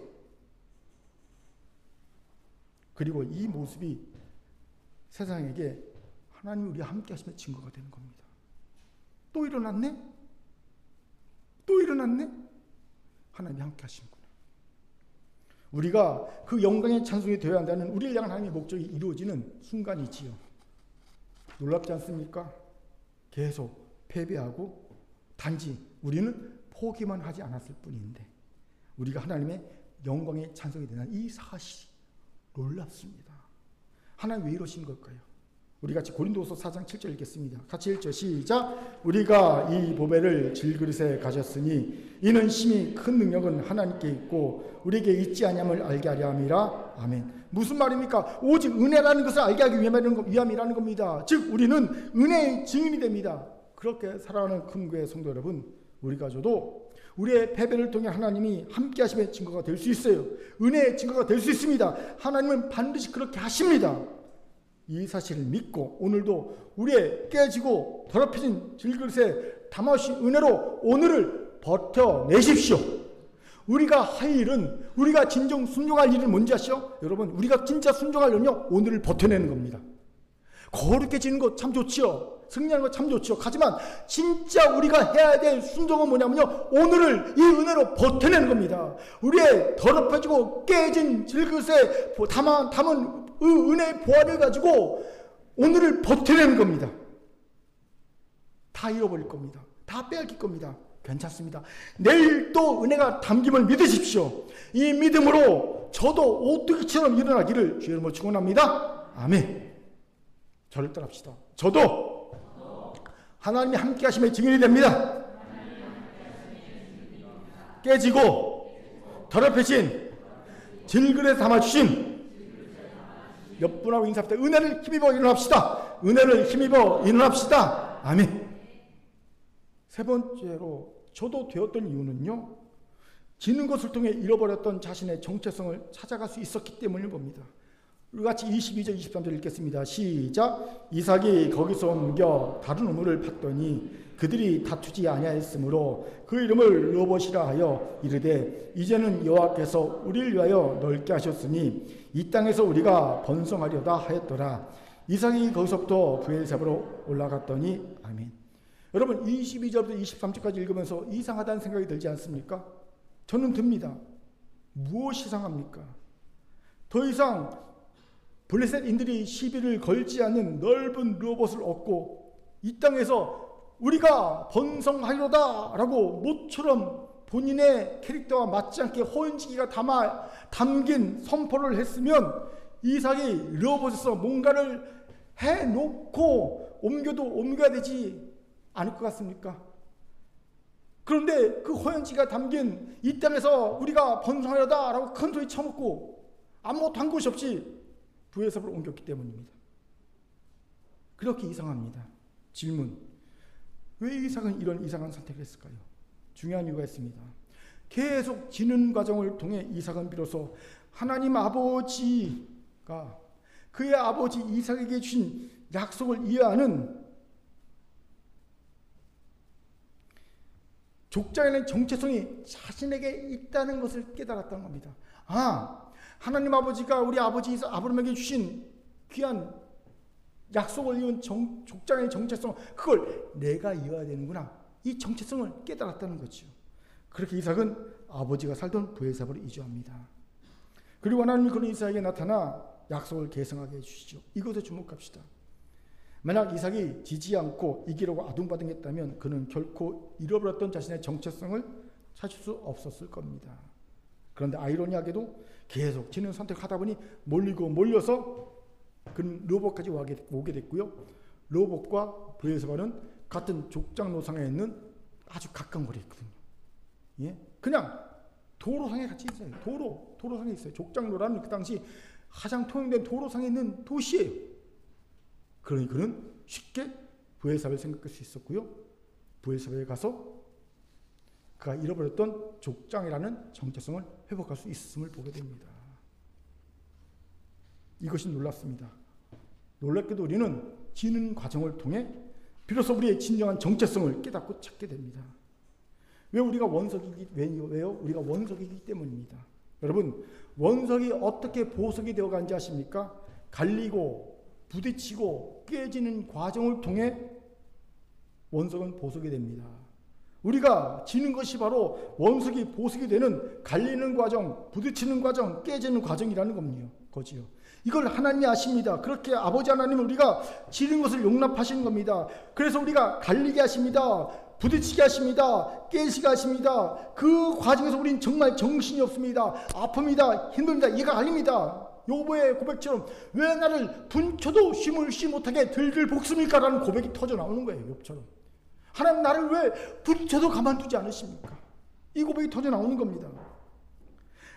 그리고 이 모습이 세상에게 하나님이 우리와 함께 하시면 증거가 되는 겁니다. 또 일어났네? 또 일어났네? 하나님이 함께 하시는구나. 우리가 그 영광의 찬송이 되어야 한다는 우리를 향한 하나님의 목적이 이루어지는 순간이지요. 놀랍지 않습니까? 계속 패배하고 단지 우리는 포기만 하지 않았을 뿐인데 우리가 하나님의 영광의 찬송이 되는 이 사실이 놀랍습니다. 하나님 왜 이러신 걸까요? 우리 같이 고린도서 4장 7절 읽겠습니다. 같이 읽죠. 시작. 우리가 이 보배를 질그릇에 가졌으니 이는 심히 큰 능력은 하나님께 있고 우리에게 있지 아니함을 알게 하려 함이라. 아멘. 무슨 말입니까? 오직 은혜라는 것을 알게 하기 위함이라는 겁니다. 즉 우리는 은혜의 증인이 됩니다. 그렇게 살아가는 큰교회 성도 여러분, 우리가 저도 우리의 패배를 통해 하나님이 함께 하심의 증거가 될 수 있어요. 은혜의 증거가 될 수 있습니다. 하나님은 반드시 그렇게 하십니다. 이 사실을 믿고 오늘도 우리의 깨지고 더럽혀진 질그릇에 담아주신 은혜로 오늘을 버텨내십시오. 우리가 할 일은, 우리가 진정 순종할 일은 뭔지 아시죠? 여러분, 우리가 진짜 순종하려면요, 오늘을 버텨내는 겁니다. 거룩해지는 거 참 좋지요. 승리하는 거 참 좋죠. 하지만 진짜 우리가 해야 될 순종은 뭐냐면요, 오늘을 이 은혜로 버텨내는 겁니다. 우리의 더럽혀지고 깨진 질그릇에 담은 은혜의 보화를 가지고 오늘을 버텨내는 겁니다. 다 잃어버릴 겁니다. 다 빼앗길 겁니다. 괜찮습니다. 내일 또 은혜가 담김을 믿으십시오. 이 믿음으로 저도 오뚜기처럼 일어나기를 주의 이름으로 축원합니다. 아멘. 저를 따라합시다. 저도 하나님이 함께 하심의 증인이 됩니다. 깨지고 더럽혀진 질그릇에 담아주신 몇 분하고 인사합시다. 은혜를 힘입어 일어납시다. 은혜를 힘입어 일어납시다. 아멘. 세 번째로 저도 되었던 이유는요, 지는 것을 통해 잃어버렸던 자신의 정체성을 찾아갈 수 있었기 때문일 겁니다. 우리 같이 22절 23절 읽겠습니다. 시작. 이삭이 거기서 옮겨 다른 우물을 팠더니 그들이 다투지 아니하였으므로 그 이름을 르호봇이라 하여 이르되 이제는 여호와께서 우리를 위하여 넓게 하셨으니 이 땅에서 우리가 번성하려다 하였더라. 이삭이 거기서부터 브엘세바로 올라갔더니 아멘. 여러분 22절부터 23절까지 읽으면서 이상하다는 생각이 들지 않습니까? 저는 듭니다. 무엇이 이상합니까? 더 이상 블레셋인들이 시비를 걸지 않는 넓은 르호봇을 얻고 이 땅에서 우리가 번성하려다 라고 모처럼 본인의 캐릭터와 맞지 않게 호연지기가 담긴 선포를 했으면 이삭이 르호봇에서 뭔가를 해놓고 옮겨도 옮겨야 되지 않을 것 같습니까? 그런데 그 호연지기가 담긴 이 땅에서 우리가 번성하려다 라고 큰 소리 쳐먹고 아무것도 한 것이 없이 브엘세바로 옮겼기 때문입니다. 그렇게 이상합니다. 질문. 왜 이삭은 이런 이상한 선택을 했을까요? 중요한 이유가 있습니다. 계속 지는 과정을 통해 이삭은 비로소 하나님 아버지가 그의 아버지 이삭에게 주신 약속을 이해하는 족장에는 정체성이 자신에게 있다는 것을 깨달았다는 겁니다. 하나님 아버지가 우리 아버지 아브라함에게 주신 귀한 약속을 이룬 족장의 정체성, 그걸 내가 이어야 되는구나. 이 정체성을 깨달았다는 거죠. 그렇게 이삭은 아버지가 살던 브엘세바로 이주합니다. 그리고 하나님이 그런 이삭에게 나타나 약속을 계승하게 해주시죠. 이것에 주목합시다. 만약 이삭이 지지 않고 이기려고 아둥바둥했다면 그는 결코 잃어버렸던 자신의 정체성을 찾을 수 없었을 겁니다. 그런데 아이러니하게도 계속 지는 선택하다 보니 몰려서 그는 르호봇까지 오게 됐고요. 르호봇과 브엘세바는 같은 족장 노상에 있는 아주 가까운 거리에 있거든요. 예? 그냥 도로상에 같이 있어요. 도로상에 있어요. 족장로라는 그 당시 가장 통용된 도로상에 있는 도시예요. 그러니 그는 쉽게 브엘세바를 생각할 수 있었고요. 브엘세바에 가서 그가 잃어버렸던 족장이라는 정체성을 회복할 수 있음을 보게 됩니다. 이것이 놀랍습니다. 놀랍게도 우리는 지는 과정을 통해 비로소 우리의 진정한 정체성을 깨닫고 찾게 됩니다. 왜 우리가 왜요? 우리가 원석이기 때문입니다. 여러분, 원석이 어떻게 보석이 되어간지 아십니까? 갈리고 부딪히고 깨지는 과정을 통해 원석은 보석이 됩니다. 우리가 지는 것이 바로 원석이 보석이 되는 갈리는 과정, 부딪히는 과정, 깨지는 과정이라는 거지요. 이걸 하나님이 아십니다. 그렇게 아버지 하나님은 우리가 지는 것을 용납하시는 겁니다. 그래서 우리가 갈리게 하십니다. 부딪히게 하십니다. 깨지게 하십니다. 그 과정에서 우리는 정말 정신이 없습니다. 아픕니다. 힘듭니다. 이해가 갈립니다. 요보의 고백처럼 왜 나를 분쳐도 쉼을 쉬지 못하게 들들 볶습니까? 라는 고백이 터져 나오는 거예요. 욥처럼. 하나님 나를 왜 분쳐도 가만두지 않으십니까? 이 고백이 터져 나오는 겁니다.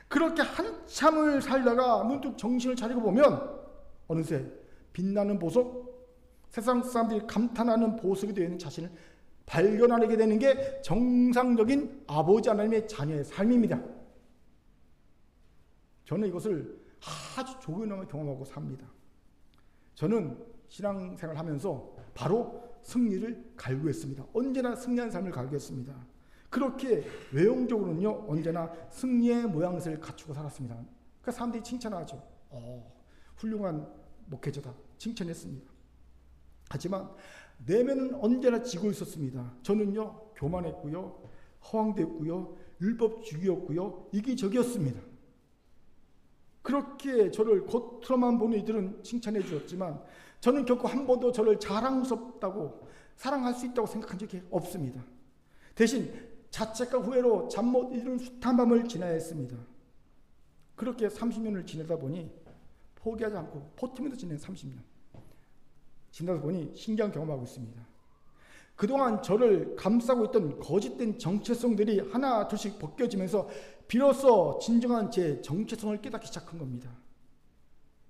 그렇게 한참을 살다가 문득 정신을 차리고 보면 어느새 빛나는 보석, 세상 사람들이 감탄하는 보석이 되어 있는 자신을 발견하게 되는 게 정상적인 아버지 하나님의 자녀의 삶입니다. 저는 이것을 아주 조근하게 경험하고 삽니다. 저는 신앙생활 하면서 바로 승리를 갈구했습니다. 언제나 승리한 삶을 갈구했습니다. 그렇게 외형적으로는요, 언제나 승리의 모양새를 갖추고 살았습니다. 그러니까 사람들이 칭찬하죠. 훌륭한 목회자다. 칭찬했습니다. 하지만 내면은 언제나 지고 있었습니다. 저는요, 교만했고요, 허황됐고요, 율법주의였고요, 이기적이었습니다. 그렇게 저를 겉으로만 보는 이들은 칭찬해 주었지만 저는 결코 한 번도 저를 자랑스럽다고 사랑할 수 있다고 생각한 적이 없습니다. 대신 자책과 후회로 잠 못 이루는 숱한 밤을 지나야 했습니다. 그렇게 30년을 지내다 보니 포기하지 않고 버티면서 지낸 30년 지나다 보니 신기한 경험하고 있습니다. 그동안 저를 감싸고 있던 거짓된 정체성들이 하나 둘씩 벗겨지면서 비로소 진정한 제 정체성을 깨닫기 시작한 겁니다.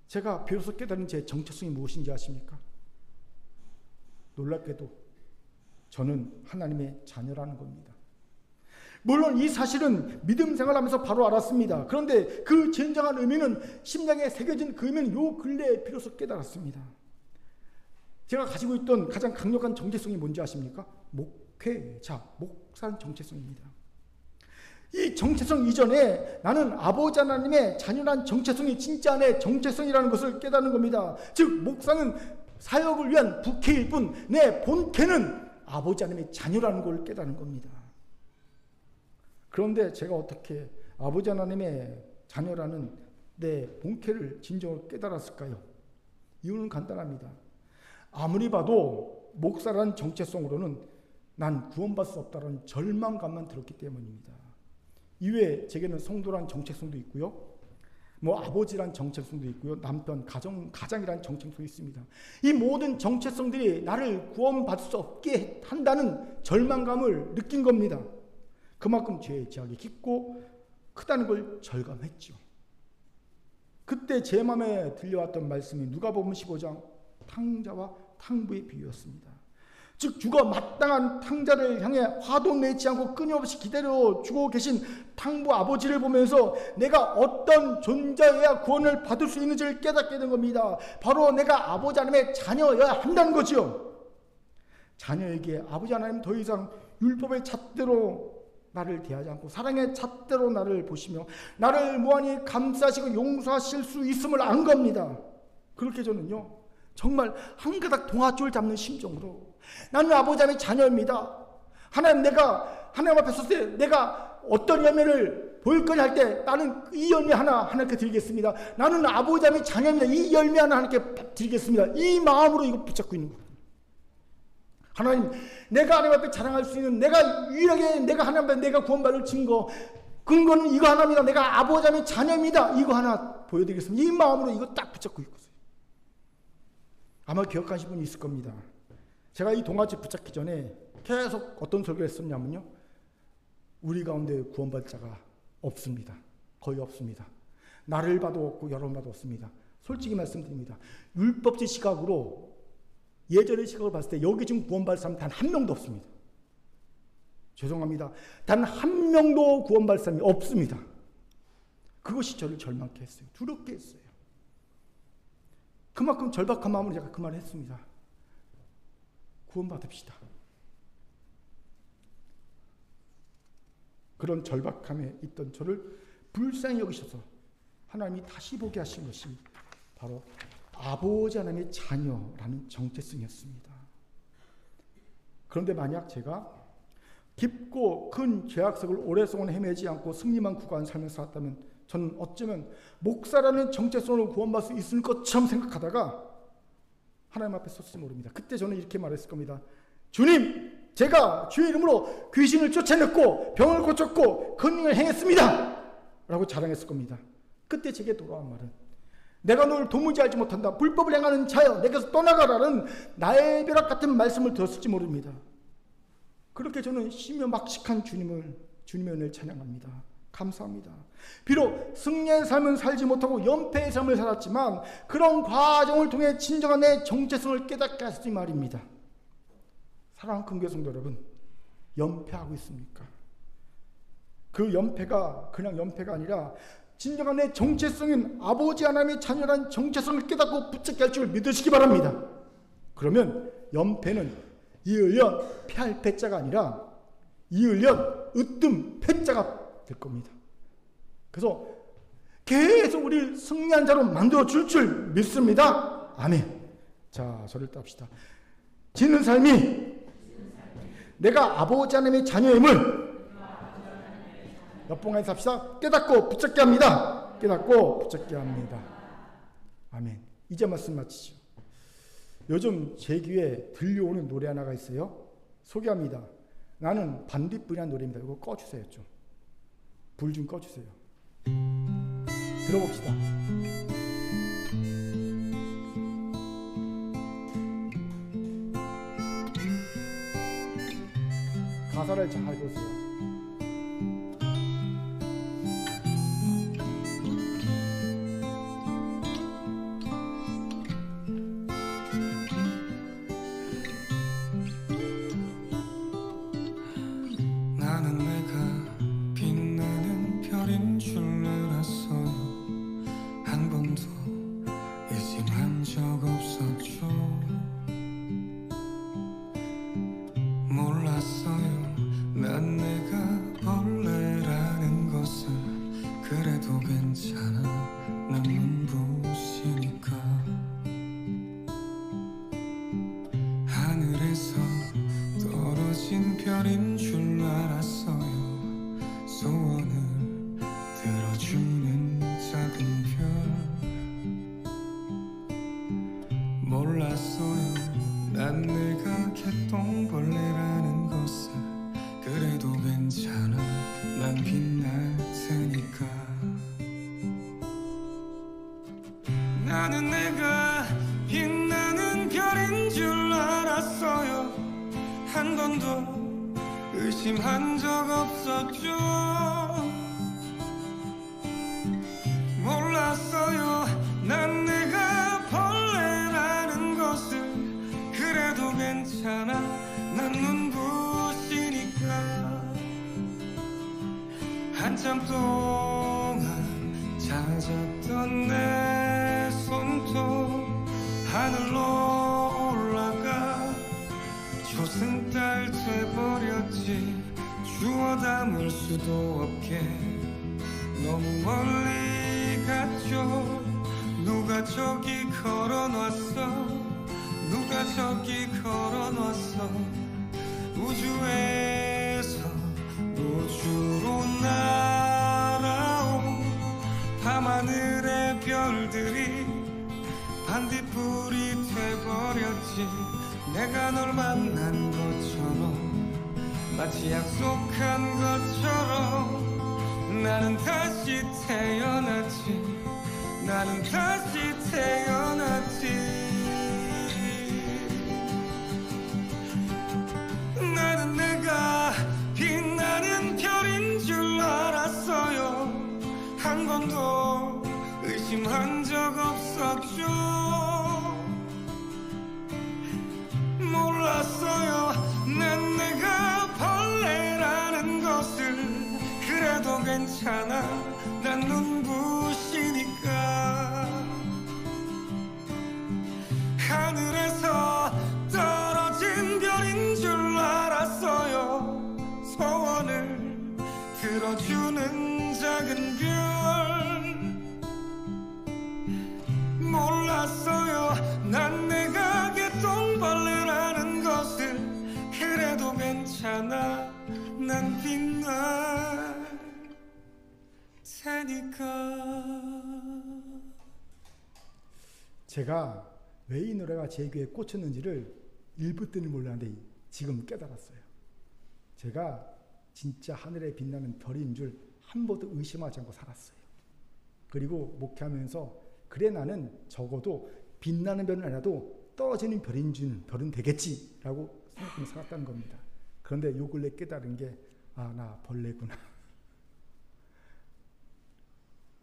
제가 비로소 깨달은 제 정체성이 무엇인지 아십니까? 놀랍게도 저는 하나님의 자녀라는 겁니다. 물론 이 사실은 믿음 생활하면서 바로 알았습니다. 그런데 그 진정한 의미는 심장에 새겨진 그 의미는 요 근래에 비로소 깨달았습니다. 제가 가지고 있던 가장 강력한 정체성이 뭔지 아십니까? 목회자, 목사는 정체성입니다. 이 정체성 이전에 나는 아버지 하나님의 자녀란 정체성이 진짜 내 정체성이라는 것을 깨닫는 겁니다. 즉 목사는 사역을 위한 부캐일 뿐 내 본캐는 아버지 하나님의 자녀라는 걸 깨닫는 겁니다. 그런데 제가 어떻게 아버지 하나님의 자녀라는 내 본캐를 진정으로 깨달았을까요? 이유는 간단합니다. 아무리 봐도 목사라는 정체성으로는 난 구원받을 수 없다는 절망감만 들었기 때문입니다. 이외에 제게는 성도란 정체성도 있고요. 아버지란 정체성도 있고요. 남편, 가장이란 정체성도 있습니다. 이 모든 정체성들이 나를 구원받을 수 없게 한다는 절망감을 느낀 겁니다. 그만큼 죄의 제약이 깊고 크다는 걸 절감했죠. 그때 제 마음에 들려왔던 말씀이 누가복음 15장 탕자와 탕부의 비유였습니다. 즉 주가 마땅한 탕자를 향해 화도 내지 않고 끊임없이 기다려주고 계신 탕부 아버지를 보면서 내가 어떤 존재여야 구원을 받을 수 있는지를 깨닫게 된 겁니다. 바로 내가 아버지 하나님의 자녀여야 한다는 거죠. 자녀에게 아버지 하나님 더 이상 율법의 잣대로 나를 대하지 않고 사랑의 잣대로 나를 보시며 나를 무한히 감싸시고 용서하실 수 있음을 안 겁니다. 그렇게 저는요 정말 한 가닥 동아줄 잡는 심정으로 나는 아버지 하나님의 자녀입니다. 하나님 앞에 섰을 때 내가 어떤 열매를 보일 거냐 할 때 나는 이 열매 하나 하나님께 드리겠습니다. 나는 아버지 하나님의 자녀입니다. 이 열매 하나 하나님께 드리겠습니다. 이 마음으로 이거 붙잡고 있는 거예요. 하나님, 내가 하나님 앞에 자랑할 수 있는 내가 유일하게 내가 하나님 앞에 내가 구원받을 근거는 이거 하나입니다. 내가 아버지 하나님의 자녀입니다. 이거 하나 보여드리겠습니다. 이 마음으로 이거 딱 붙잡고 있거든요. 아마 기억하시는 분이 있을 겁니다. 제가 이 동아줄 붙잡기 전에 계속 어떤 설교를 했었냐면요. 우리 가운데 구원받을 자가 없습니다. 거의 없습니다. 나를 봐도 없고 여러분 봐도 없습니다. 솔직히 말씀드립니다. 율법적 시각으로 예전의 시각을 봤을 때 여기 지금 구원받을 사람 단 한 명도 없습니다. 죄송합니다. 단 한 명도 구원받을 사람이 없습니다. 그것이 저를 절망케 했어요. 두렵게 했어요. 그만큼 절박한 마음으로 제가 그 말을 했습니다. 구원받읍시다. 그런 절박함에 있던 저를 불쌍히 여기셔서 하나님이 다시 보게 하신 것이 바로 아버지 하나님의 자녀라는 정체성이었습니다. 그런데 만약 제가 깊고 큰 죄악 속을 오랫동안 헤매지 않고 승리만 구가한 삶을 살았다면 저는 어쩌면 목사라는 정체성으로 구원받을 수 있을 것처럼 생각하다가 하나님 앞에 섰을지 모릅니다. 그때 저는 이렇게 말했을 겁니다. 주님, 제가 주의 이름으로 귀신을 쫓아냈고 병을 고쳤고 권능을 행했습니다 라고 자랑했을 겁니다. 그때 제게 돌아온 말은 내가 너를 도무지 알지 못한다. 불법을 행하는 자여 내게서 떠나가라는 나의 벼락 같은 말씀을 들었을지 모릅니다. 그렇게 저는 심요막식한 주님의 은혜를 찬양합니다. 감사합니다. 비록 승리의 삶은 살지 못하고 연패의 삶을 살았지만 그런 과정을 통해 진정한 내 정체성을 깨닫게 하시지 말입니다. 사랑하는 큰교회 성도 여러분, 연패하고 있습니까? 그 연패가 그냥 연패가 아니라 진정한 내 정체성인 아버지 하나님의 자녀란 정체성을 깨닫고 붙잡게 할 줄 믿으시기 바랍니다. 그러면 연패는 이을련 패할 패자가 아니라 이을련 으뜸 패자가 될 겁니다. 그래서 계속 우리 승리한 자로 만들어 줄 믿습니다. 아멘. 자, 저를 따릅시다. 지는 삶이 내가 아버지 하나님의 자녀임을 몇 번간 삽시다. 깨닫고 붙잡게 합니다. 깨닫고 붙잡게 합니다. 아멘. 이제 말씀 마치죠. 요즘 제 귀에 들려오는 노래 하나가 있어요. 소개합니다. 나는 반딧불이라는 노래입니다. 이거 꺼주세요. 좀. 불 좀 꺼주세요. 들어봅시다. 가사를 잘 보세요. 나는 내가 나는 내가 빛나는 별인 줄 알았어요. 한 번도 의심한 적 없었죠. 몰랐어요. 난 내가 벌레라는 것을. 그래도 괜찮아. 난 눈부시니까. 한참 동안 잦았던 내 손톱 하늘로 올라가 조승달 돼버렸지. 주워 담을 수도 없게 너무 멀리 갔죠. 누가 저기 걸어놨어. 누가 저기 걸어놨어. 우주에서 우주로 날아온 밤하늘의 별들이 반딧불이 돼버렸지. 내가 널 만난 것처럼 마치 약속한 것처럼 나는 다시 태어났지. 나는 다시 태어났지. 나는 내가 빛나는 별인 줄 알았어요. 한 번도 의심한 적 없었죠. 몰랐어요. 난 내가 벌레라는 것을. 그래도 괜찮아. 난 눈부시니까. 하늘에서 떨어진 별인 줄 알았어요. 소원을 들어주는 작은 별. 몰랐어요. 난 내가 개똥벌레라는 것을. 그래도 괜찮아. 난 빛날 테니까. 제가 왜 이 노래가 제 귀에 꽂혔는지를 일부 때는 몰랐는데 지금 깨달았어요. 제가 진짜 하늘에 빛나는 별인 줄 한 번도 의심하지 않고 살았어요. 그리고 목회하면서 그래 나는 적어도 빛나는 별은 아니라도 떨어지는 별인 줄 별은 되겠지라고 생각하며 살았다는 겁니다. 그런데 요 근래 깨달은 게 나 벌레구나.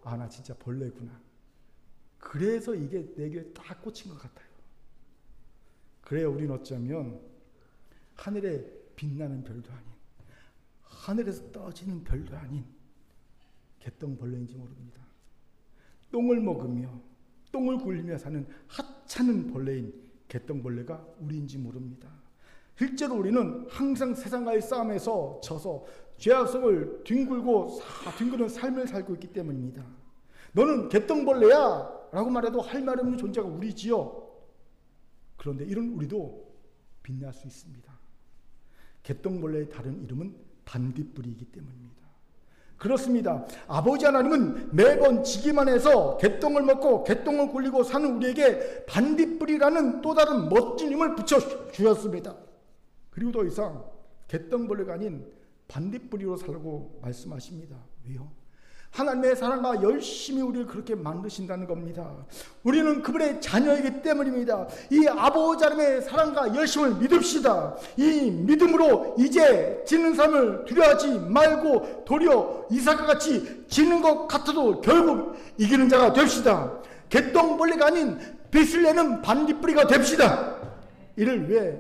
나 진짜 벌레구나. 그래서 이게 내 귀에 딱 꽂힌 것 같아요. 그래야 우린 어쩌면 하늘에 빛나는 별도 아닌, 하늘에서 떨어지는 별도 아닌 개똥벌레인지 모릅니다. 똥을 먹으며 똥을 굴리며 사는 하찮은 벌레인 개똥벌레가 우리인지 모릅니다. 실제로 우리는 항상 세상과의 싸움에서 져서 죄악성을 뒹구는 삶을 살고 있기 때문입니다. 너는 개똥벌레야 라고 말해도 할 말 없는 존재가 우리지요. 그런데 이런 우리도 빛날 수 있습니다. 개똥벌레의 다른 이름은 반딧불이기 때문입니다. 그렇습니다. 아버지 하나님은 매번 지기만 해서 개똥을 먹고 개똥을 굴리고 사는 우리에게 반딧불이라는 또 다른 멋진 힘을 붙여주셨습니다. 그리고 더 이상 개똥벌레가 아닌 반딧불이로 살라고 말씀하십니다. 왜요? 하나님의 사랑과 열심히 우리를 그렇게 만드신다는 겁니다. 우리는 그분의 자녀이기 때문입니다. 이 아버지 하나님의 사랑과 열심을 믿읍시다. 이 믿음으로 이제 지는 삶을 두려워하지 말고 도리어 이삭과 같이 지는 것 같아도 결국 이기는 자가 됩시다. 개똥벌레가 아닌 빛을 내는 반딧불이가 됩시다. 이를 위해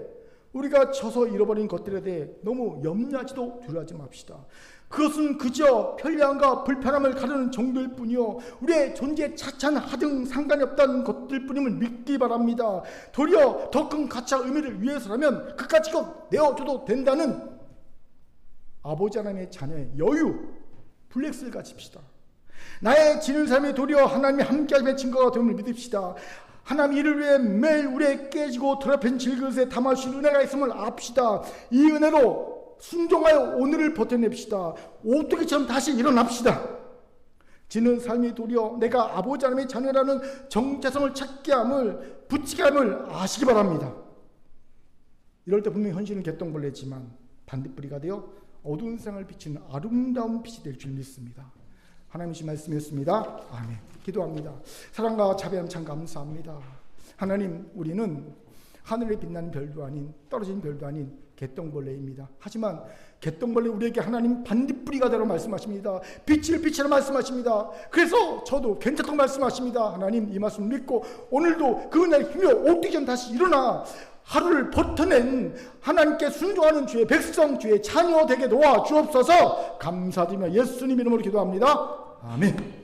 우리가 져서 잃어버린 것들에 대해 너무 염려하지도 두려워하지 맙시다. 그것은 그저 편리함과 불편함을 가르는 정도일 뿐이요 우리의 존재에 차찬 하등 상관이 없다는 것들 뿐임을 믿기 바랍니다. 도리어 더 큰 가치와 의미를 위해서라면 그까짓 것 내어줘도 된다는 아버지 하나님의 자녀의 여유, 블랙스를 가집시다. 나의 지는 삶이 도리어 하나님이 함께하심의 증거가 됨을 믿읍시다. 하나님 이를 위해 매일 우리의 깨지고 더럽힌 질그릇에 담아주신 은혜가 있음을 압시다. 이 은혜로 순종하여 오늘을 버텨냅시다. 오뚜기처럼 다시 일어납시다. 지는 삶이 도리어 내가 아버지 하나님의 자녀라는 정체성을 찾게 함을 붙이게 함을 아시기 바랍니다. 이럴 때 분명히 현실은 개똥벌레지만 반딧불이가 되어 어두운 세상을 비치는 아름다운 빛이 될 줄 믿습니다. 하나님의 말씀이었습니다. 아멘. 기도합니다. 사랑과 자비함 참 감사합니다. 하나님, 우리는 하늘에 빛나는 별도 아닌, 떨어진 별도 아닌 개똥벌레입니다. 하지만 개똥벌레 우리에게 하나님 반딧불이가 되라고 말씀하십니다. 빛을 비치라 말씀하십니다. 그래서 저도 괜찮다고 말씀하십니다. 하나님, 이 말씀 믿고 오늘도 그 은혜에 힘이 오기 전 다시 일어나 하루를 버텨낸 하나님께 순종하는 주의 백성, 주의 자녀 되게 도와 주옵소서. 감사드리며 예수님 이름으로 기도합니다. 아멘.